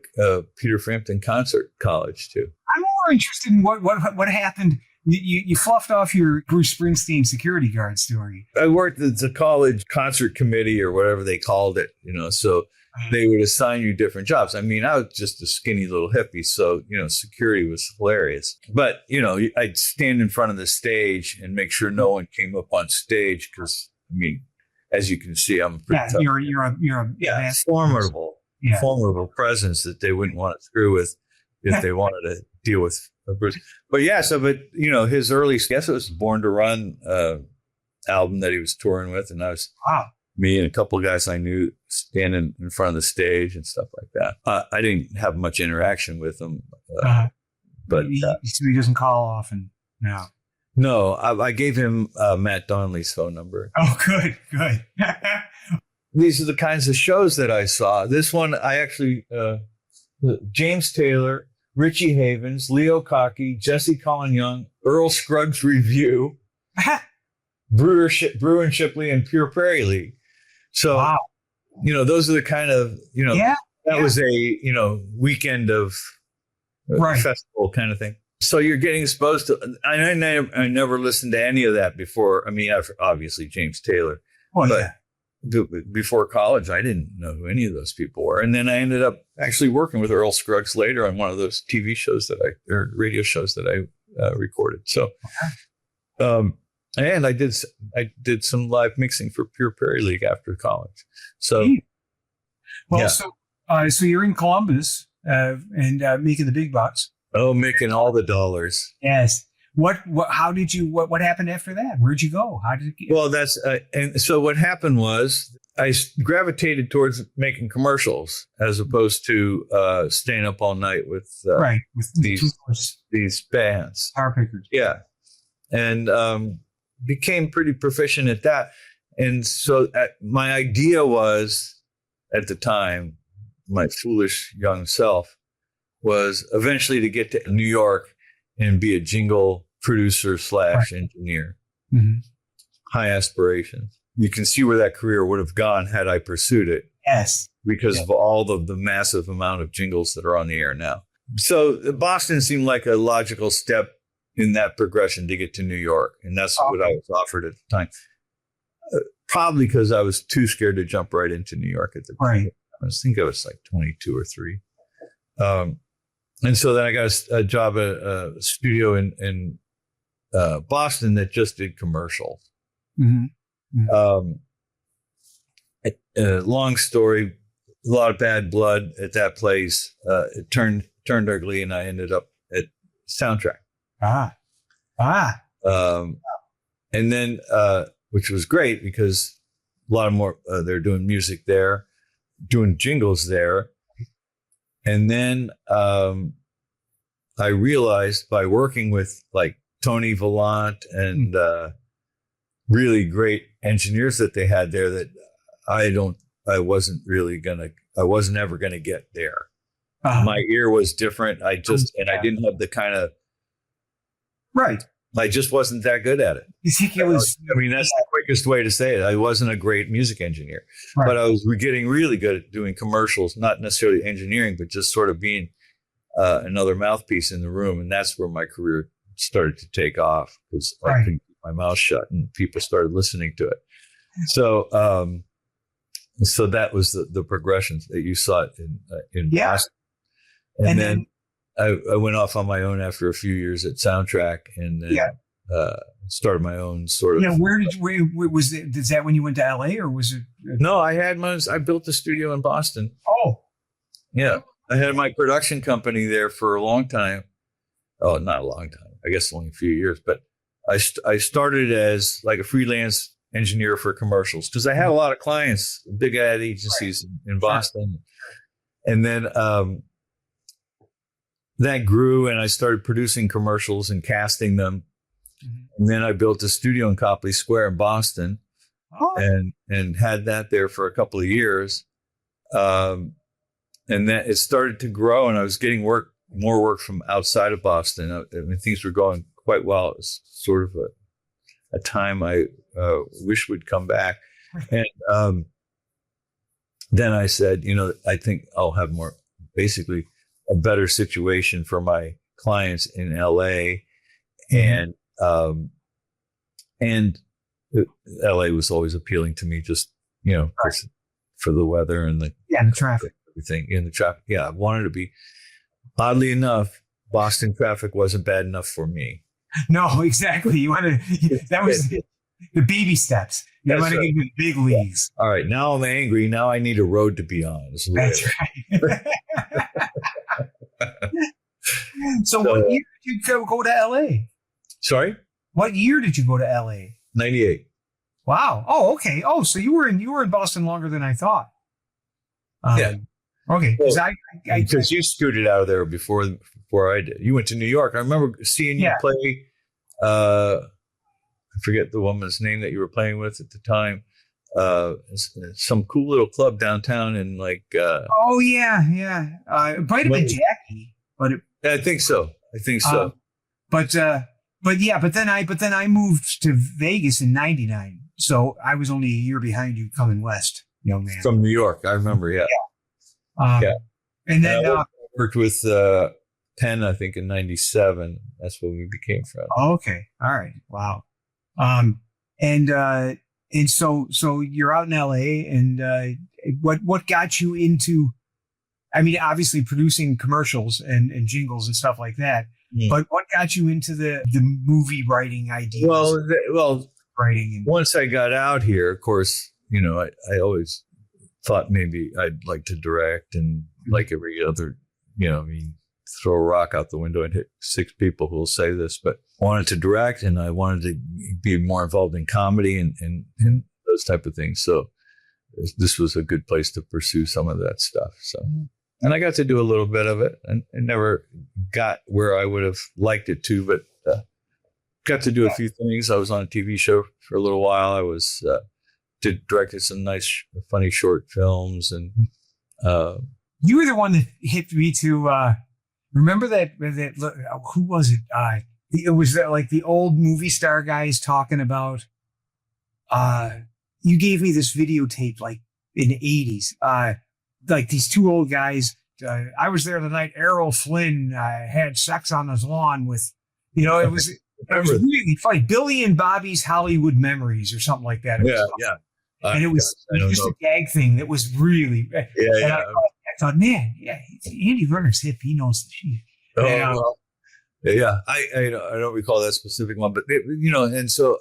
Peter Frampton Concert College too. I'm more interested in what happened. You fluffed off your Bruce Springsteen security guard story. I worked at the college concert committee or whatever they called it, you know, so they would assign you different jobs. I mean, I was just a skinny little hippie, so, you know, security was hilarious. But, you know, I'd stand in front of the stage and make sure no one came up on stage because, I mean, as you can see, I'm pretty tough. You're a formidable presence that they wouldn't want to screw with if they wanted to deal with Bruce. But you know, his early, I guess it was Born to Run album that he was touring with, and I was me and a couple of guys I knew standing in front of the stage and stuff like that. I didn't have much interaction with him, but he doesn't call often now. No, I gave him Matt Donnelly's phone number. Oh, good. These are the kinds of shows that I saw. This one, I actually, James Taylor, Richie Havens, Leo Cockey, Jesse Colin Young, Earl Scruggs Review, Brewer and Shipley, and Pure Prairie League. So, you know, those are the kind of, you know, that was a, you know, weekend of festival kind of thing. So you're getting exposed to, I never listened to any of that before. I mean, obviously James Taylor, before college, I didn't know who any of those people were. And then I ended up actually working with Earl Scruggs later on one of those TV shows or radio shows that I recorded. So, and I did some live mixing for Pure Prairie League after college. So, so you're in Columbus and making the big bucks. Oh, making all the dollars. Yes. What happened after that? Where'd you go? How did it get? Well, and so what happened was I gravitated towards making commercials as opposed to staying up all night with these bands. Power pickers. Yeah. And became pretty proficient at that. And so my idea was, at the time, my foolish young self, was eventually to get to New York and be a jingle producer / engineer. Mm-hmm. High aspirations. you can see where that career would have gone had I pursued it. Yes. Because of all of the massive amount of jingles that are on the air now. So Boston seemed like a logical step in that progression to get to New York. And that's what I was offered at the time. Probably because I was too scared to jump right into New York at the time. I think I was like 22 or 3. And so then I got a job at a studio in Boston that just did commercials. Long story, a lot of bad blood at that place. It turned ugly, and I ended up at Soundtrack. And then, which was great because a lot more, they're doing music there, doing jingles there. And then I realized by working with like Tony Vallant and really great engineers that they had there that I wasn't ever going to get there. My ear was different. I didn't have the kind of, I just wasn't that good at it. You think it was? I mean, that's the quickest way to say it. I wasn't a great music engineer, but I was getting really good at doing commercials, not necessarily engineering, but just sort of being another mouthpiece in the room. And that's where my career started to take off because I couldn't keep my mouth shut and people started listening to it. So, so that was the progression that you saw in Boston. And then I went off on my own after a few years at Soundtrack and then started my own sort of. Yeah, where was it? Is that when you went to LA or was it? No, I built a studio in Boston. Oh. Yeah. I had my production company there for a long time. Oh, not a long time. I guess only a few years. But I started as like a freelance engineer for commercials because I had a lot of clients, big ad agencies in Boston. And then that grew and I started producing commercials and casting them. And then I built a studio in Copley Square in Boston and had that there for a couple of years. And then it started to grow and I was getting more work from outside of Boston. I mean, things were going quite well. It was sort of a time I wish would come back. And then I said, I think I'll have basically a better situation for my clients in LA. And LA was always appealing to me just, for the weather and the traffic. Everything in the traffic. Yeah, I wanted to be. Oddly enough, Boston traffic wasn't bad enough for me. No, exactly. You wanted that was the baby steps. You want to get to the big leagues. All right, now I'm angry. Now I need a road to be on. That's right. So what year did you go to LA? Sorry? What year did you go to LA? 98. Wow. Oh, okay. Oh, so you were in Boston longer than I thought. Yeah. Okay. Because you scooted out of there before I did. You went to New York. I remember seeing you play. I forget the woman's name that you were playing with at the time. Some cool little club downtown in like. It might have been Jackie, but I think so. But then I moved to Vegas in '99, so I was only a year behind you coming west, young man. From New York, I remember. Yeah. And then I worked with Penn, I think, in '97. That's when we became friends. Okay. All right. Wow. And so you're out in LA, and what got you into? I mean, obviously producing commercials and jingles and stuff like that. But what got you into the movie writing ideas? Well, writing. Once I got out here, of course, I always thought maybe I'd like to direct, and like every other, throw a rock out the window and hit 6 people who will say this, but I wanted to direct and I wanted to be more involved in comedy and those type of things. So this was a good place to pursue some of that stuff. So, and I got to do a little bit of it and never got where I would have liked it to, but got to do a few things. I was on a TV show for a little while. I was directed some nice, funny short films, and you were the one that hit me to remember that who was it? It was like the old movie star guys talking about you gave me this videotape like in the 80s. Like these two old guys. I was there the night Errol Flynn had sex on his lawn with, it was really funny. Billy and Bobby's Hollywood Memories or something like that. Yeah. And it was just a gag thing that was really. Yeah. I thought, man, Andy Lerner's hip. He knows the shit. Well, yeah. I don't recall that specific one, but and so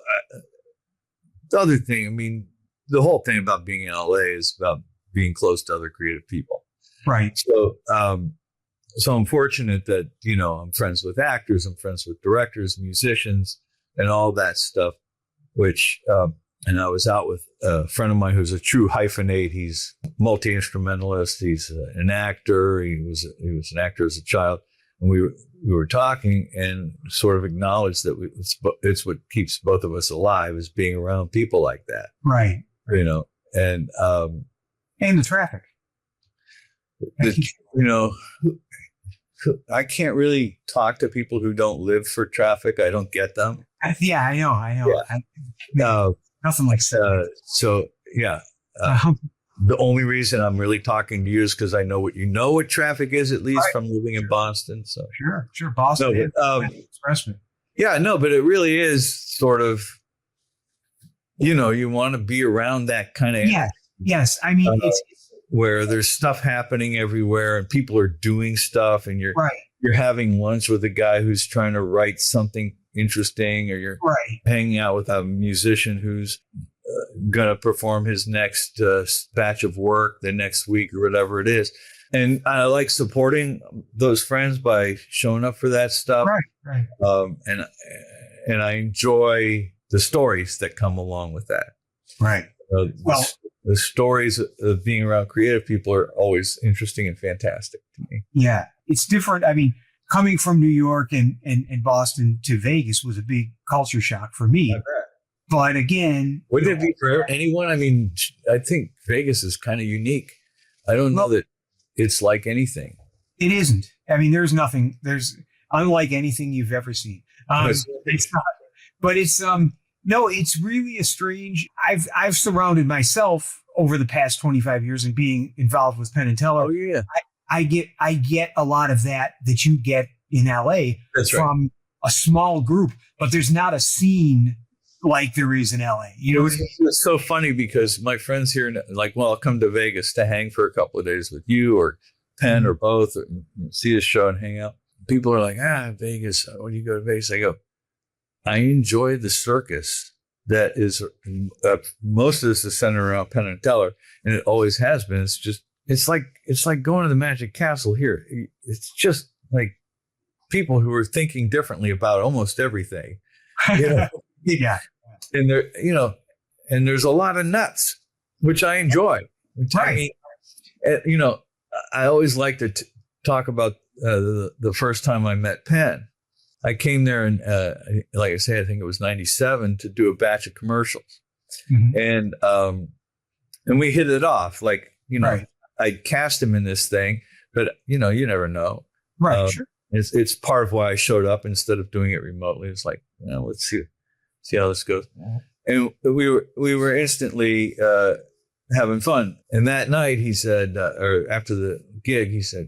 the other thing, I mean, the whole thing about being in LA is about being close to other creative people. Right. So, so I'm fortunate that, I'm friends with actors, I'm friends with directors, musicians, and all that stuff, which, and I was out with a friend of mine who's a true hyphenate. He's multi-instrumentalist. He's an actor. He was an actor as a child. And we were talking and sort of acknowledged that it's what keeps both of us alive, is being around people like that. Right. And the traffic. I can't really talk to people who don't live for traffic. I don't get them. Yeah, I know. Yeah. Nothing like that. So yeah. The only reason I'm really talking to you is because I know what traffic is, at least from living in Boston. So sure, Boston. No, expressway. Yeah, no, but it really is sort of, you want to be around that kind of. Yeah. Yes, I mean it's where there's stuff happening everywhere and people are doing stuff, and you're having lunch with a guy who's trying to write something interesting, or you're hanging out with a musician who's going to perform his next batch of work the next week or whatever it is. And I like supporting those friends by showing up for that stuff. Right. And I enjoy the stories that come along with that. Right. The stories of being around creative people are always interesting and fantastic to me. Yeah, it's different. I mean, coming from New York and Boston to Vegas was a big culture shock for me. But again, wouldn't it be for anyone? I mean, I think Vegas is kind of unique. I don't know that it's like anything. It isn't. I mean, there's unlike anything you've ever seen. It's not. But it's no, it's really a strange. I've surrounded myself over the past 25 years and being involved with Penn and Teller. Oh yeah, I get a lot of that you get in LA from a small group, but there's not a scene like there is in LA. It's so funny because my friends here, I'll come to Vegas to hang for a couple of days with you or Penn or both, or see the show and hang out. People are like, Vegas. When you go to Vegas, I go, I enjoy the circus that is, most of this is centered around Penn and Teller, and it always has been. It's like going to the Magic Castle here. It's just like people who are thinking differently about almost everything. Yeah. And and there's a lot of nuts, which I enjoy. Right. I always like to talk about the first time I met Penn. I came there and like I say, I think it was 97 to do a batch of commercials. Mm-hmm. And we hit it off. I'd cast him in this thing, but you never know. Right. Sure. It's part of why I showed up instead of doing it remotely. It's like, let's see how this goes. And we were instantly having fun. And that night he said, or after the gig, he said,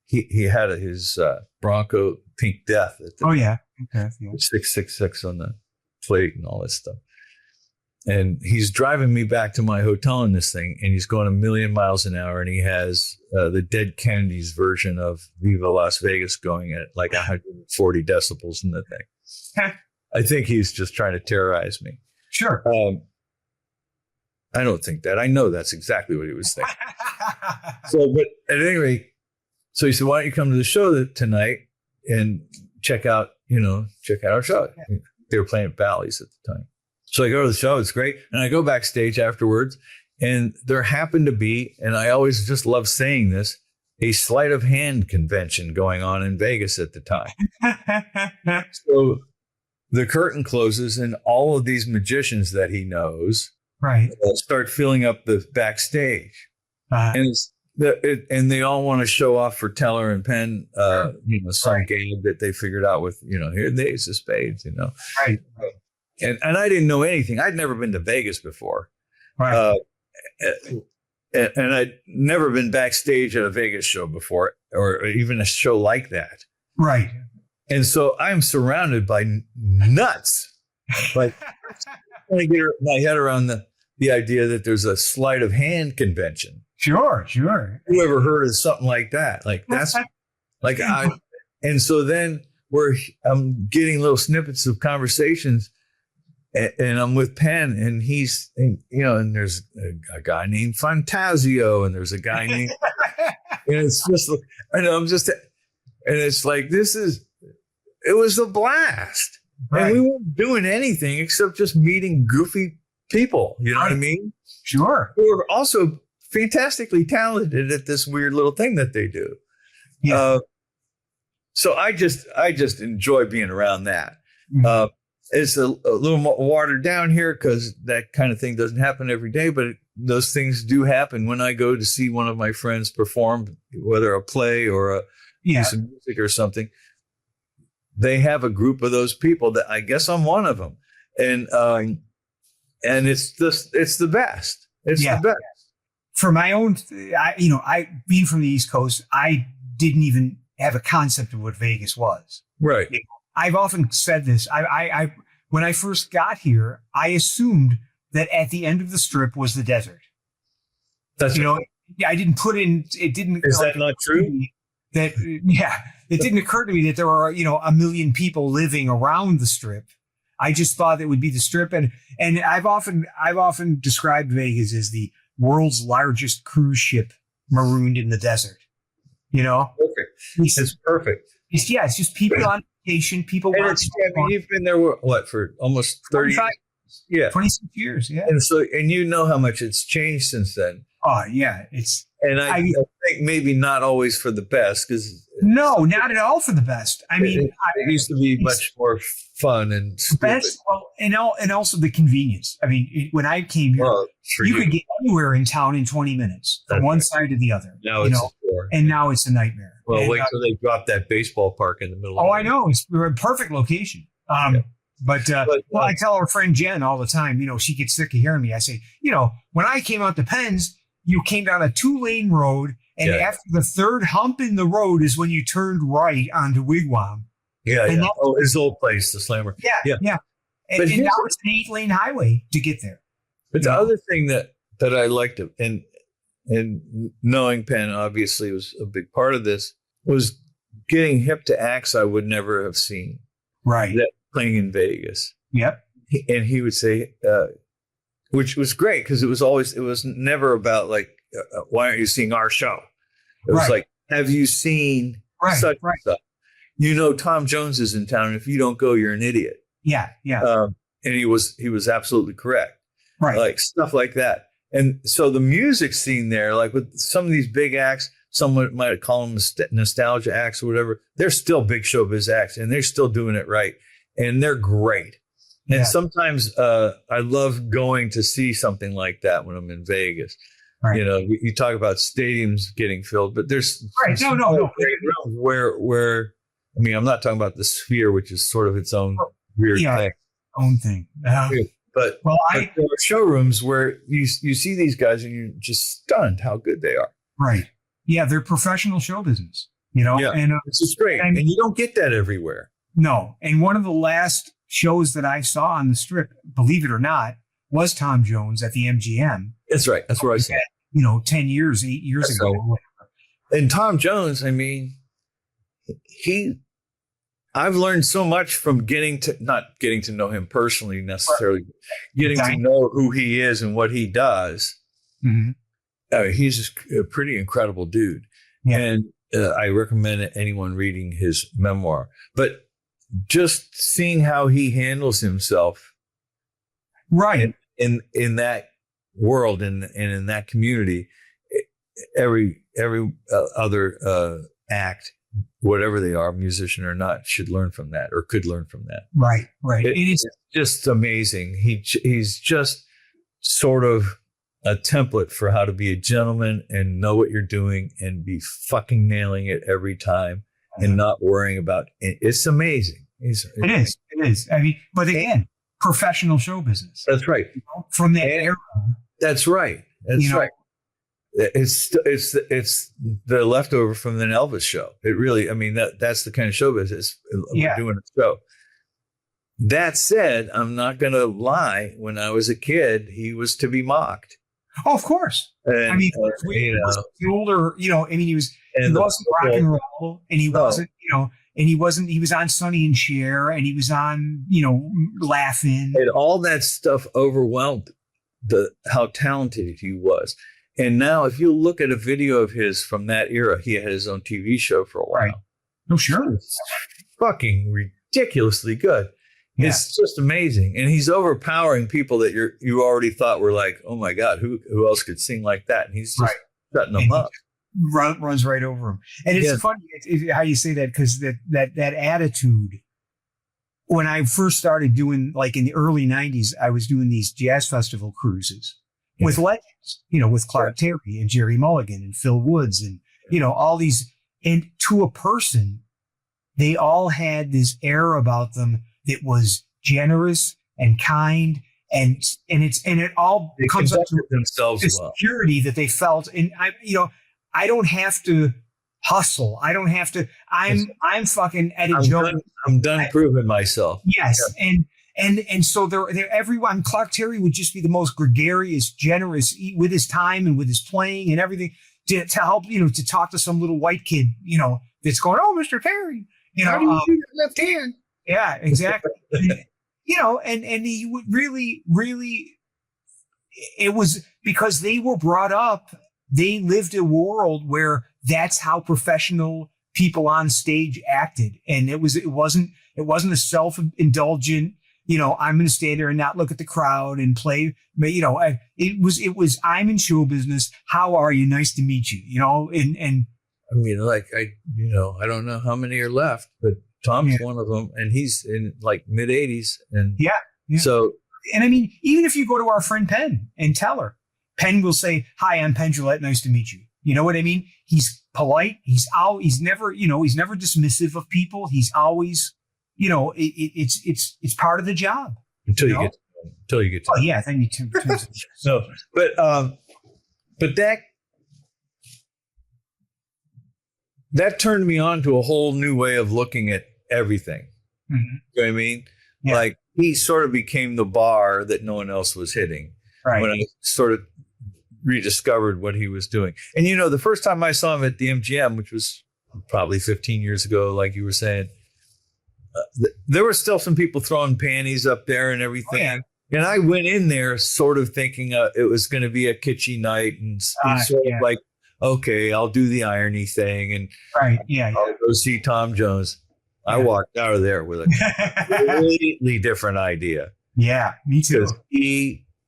he had his Bronco Pink Death. Okay. 666 on the plate and all this stuff. And he's driving me back to my hotel in this thing, and he's going 1,000,000 miles an hour, and he has the Dead Kennedys version of Viva Las Vegas going at like 140 decibels in the thing. I think he's just trying to terrorize me. Sure. I don't think that. I know that's exactly what he was thinking. But at any rate, so he said, why don't you come to the show tonight and check out our show. Yeah. They were playing at Bally's at the time. So I go to the show. It's great. And I go backstage afterwards, and there happened to be, and I always just love saying this, a sleight of hand convention going on in Vegas at the time. So the curtain closes, and all of these magicians that he knows start filling up the backstage. And they all want to show off for Teller and Penn, some game that they figured out with, here the ace of spades, Right. And I didn't know anything. I'd never been to Vegas before. Right. And I'd never been backstage at a Vegas show before, or even a show like that. Right. And so I'm surrounded by nuts. Like, I get my head around the idea that there's a sleight of hand convention. Sure. Who ever heard of something like that? Like that's like and so then I'm getting little snippets of conversations, and I'm with Penn, and and there's a guy named Fantasio, and there's a guy named, and it's just, and it's like, it was a blast. Right. And we weren't doing anything except just meeting goofy people. You know what I mean? Sure. Who are also fantastically talented at this weird little thing that they do. Yeah. So I just enjoy being around that. Mm-hmm. It's a little more watered down here because that kind of thing doesn't happen every day, but those things do happen when I go to see one of my friends perform, whether a play or a piece of music or something. They have a group of those people that I guess I'm one of them. And it's the best. It's the best. For my own, I being from the East Coast, I didn't even have a concept of what Vegas was. Right. I've often said this. I when I first got here, I assumed that at the end of the strip was the desert. That's I didn't put in. It didn't. Is that not true? It didn't occur to me that there are a million people living around the strip. I just thought it would be the strip, and I've often described Vegas as the world's largest cruise ship marooned in the desert. Perfect. It's perfect. It's just people on vacation. People. And you've been there for almost 30 years? Yeah, 26 years. Yeah, and you know how much it's changed since then. Oh yeah, it's. And I think maybe not always for the best, because no, not at all for the best. I mean, it used to be much more fun and best. Well, and also the convenience. I mean, when I came here, you could get anywhere in town in 20 minutes from one side to the other. Now it's a chore. And now it's a nightmare. Well, wait till they drop that baseball park in the middle. Oh, I know. We're a perfect location. But I tell our friend Jen all the time. She gets sick of hearing me. I say, when I came out to Penn's, you came down a 2-lane road, and after the third hump in the road is when you turned right onto Wigwam. Yeah. His old place, the Slammer. Yeah. And now it's an 8-lane highway to get there. But the other thing that I liked, and knowing Penn obviously was a big part of this, was getting hip to acts I would never have seen. Right. That playing in Vegas. Yep. And he would say, which was great, because it was never about like, why aren't you seeing our show? It was like, have you seen such stuff? Tom Jones is in town, and if you don't go, you're an idiot. Yeah. And he was absolutely correct. Right. Like stuff like that. And so the music scene there, like with some of these big acts, someone might call them nostalgia acts or whatever, they're still big showbiz acts, and they're still doing it right. And they're great. And sometimes I love going to see something like that when I'm in Vegas. Right. You talk about stadiums getting filled, but there's no great rooms where I mean, I'm not talking about the Sphere, which is sort of its own weird thing. But there are showrooms where you see these guys and you're just stunned how good they are. Right. Yeah, they're professional show business. And it's just great, and you don't get that everywhere. No, and one of the last shows that I saw on the strip, believe it or not, was Tom Jones at the MGM. That's right. That's where I saw it. 8 years ago. Right. And Tom Jones, I mean, I've learned so much from not getting to know him personally necessarily, getting to know who he is and what he does. Mm-hmm. He's a pretty incredible dude. Yeah. And I recommend anyone reading his memoir. But just seeing how he handles himself, right, in that world and in that community, every other act, whatever they are, musician or not, should learn from that or could learn from that. Right. It's just amazing. He's just sort of a template for how to be a gentleman and know what you're doing and be fucking nailing it every time and not worrying about it. It's amazing. It is. I mean, but again, professional show business. That's right. From that era. That's right. That's right. It's the leftover from the Elvis show. It really, I mean, that's the kind of show business we're doing a show. That said, I'm not going to lie. When I was a kid, he was to be mocked. Oh, of course. And, I mean, he was the older, he wasn't rock and roll, and he wasn't, and he was on Sonny and Cher, and he was on, Laughing. And all that stuff overwhelmed how talented he was. And now if you look at a video of his from that era, he had his own TV show for a while. Right. Oh, sure. It's fucking ridiculously good. Yeah. It's just amazing. And he's overpowering people that you already thought were like, oh my God, who else could sing like that? And he's just shutting them up. Runs right over him. And it's funny how you say that, because that attitude, when I first started doing, like in the early 90s, I was doing these jazz festival cruises with legends, with Clark Terry and Jerry Mulligan and Phil Woods and, all these. And to a person, they all had this air about them that was generous and kind, and it all comes up to themselves this security that they felt. And I don't have to hustle. I don't have to. I'm fucking Eddie Jones. I'm done proving myself. Yes, yeah. And so they're everyone. Clark Terry would just be the most gregarious, generous with his time and with his playing and everything to help to talk to some little white kid that's going, oh, Mr. Terry, how do you do that left hand? Yeah, exactly. And he would really, it was because they were brought up. They lived a world where that's how professional people on stage acted. And it wasn't a self-indulgent, I'm going to stay there and not look at the crowd and play. But, it was, I'm in show business. How are you? Nice to meet you, and I mean, like, I don't know how many are left, but Tom's one of them, and he's in like mid 80s. And so, and I mean, even if you go to our friend Penn and tell her, Penn will say, hi, I'm Penn Jillette. Nice to meet you. You know what I mean? He's polite. He's never dismissive of people. He's always, it's part of the job. Until you get to oh, yeah. Thank you. So, but that turned me on to a whole new way of looking at everything. Mm-hmm. You know what I mean? Yeah. Like, he sort of became the bar that no one else was hitting. Right. When I sort of rediscovered what he was doing. And, the first time I saw him at the MGM, which was probably 15 years ago, like you were saying, there were still some people throwing panties up there and everything. Oh, yeah. And I went in there sort of thinking it was going to be a kitschy night and sort of like, okay, I'll do the irony thing. And I'll go see Tom Jones. Yeah. I walked out of there with a completely different idea. Yeah, me too. Because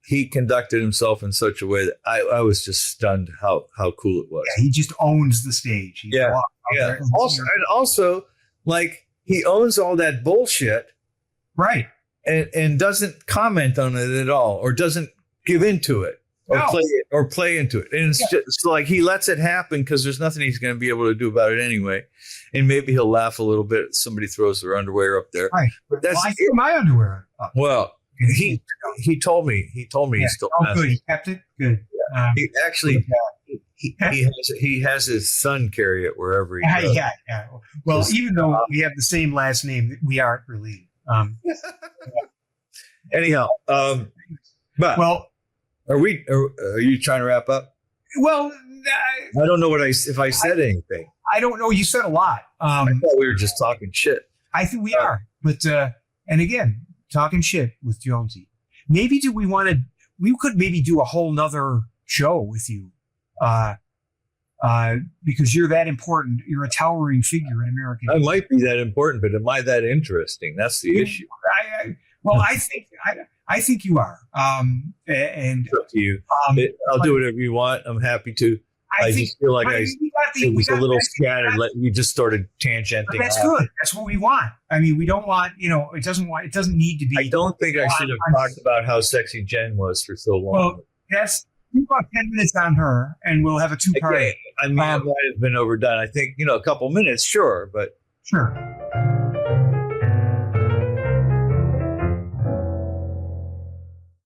he conducted himself in such a way that I was just stunned how cool it was. Yeah, he just owns the stage. Also, like, he owns all that bullshit, right? And doesn't comment on it at all, or doesn't give into it, or play into it. And it's like he lets it happen because there's nothing he's going to be able to do about it anyway. And maybe he'll laugh a little bit if somebody throws their underwear up there. Right. But I threw my underwear up. Well, he told me he still has good. He kept it good. Yeah. He actually he has his son carry it wherever he goes. Yeah. Well, even though we have the same last name, we aren't related. Anyhow, but are you trying to wrap up? Well, I don't know if I said anything. I don't know. You said a lot. I thought we were just talking shit. I think we are, but and again, talking shit with Jonesy. Maybe we could maybe do a whole nother show with you, because you're that important. You're a towering figure in American history. I might be that important, but am I that interesting? That's the issue. I think you are. And it's up to you. I'll do whatever you want. I'm happy to. I just feel like it was a little scattered. We just started tangenting. But that's good. That's what we want. I mean, we don't want, it doesn't need to be. I don't think I should have talked about how sexy Jen was for so long. Well, yes, about 10 minutes on her, and we'll have a two-part. I might have been overdone. I think, a couple minutes, sure, but. Sure.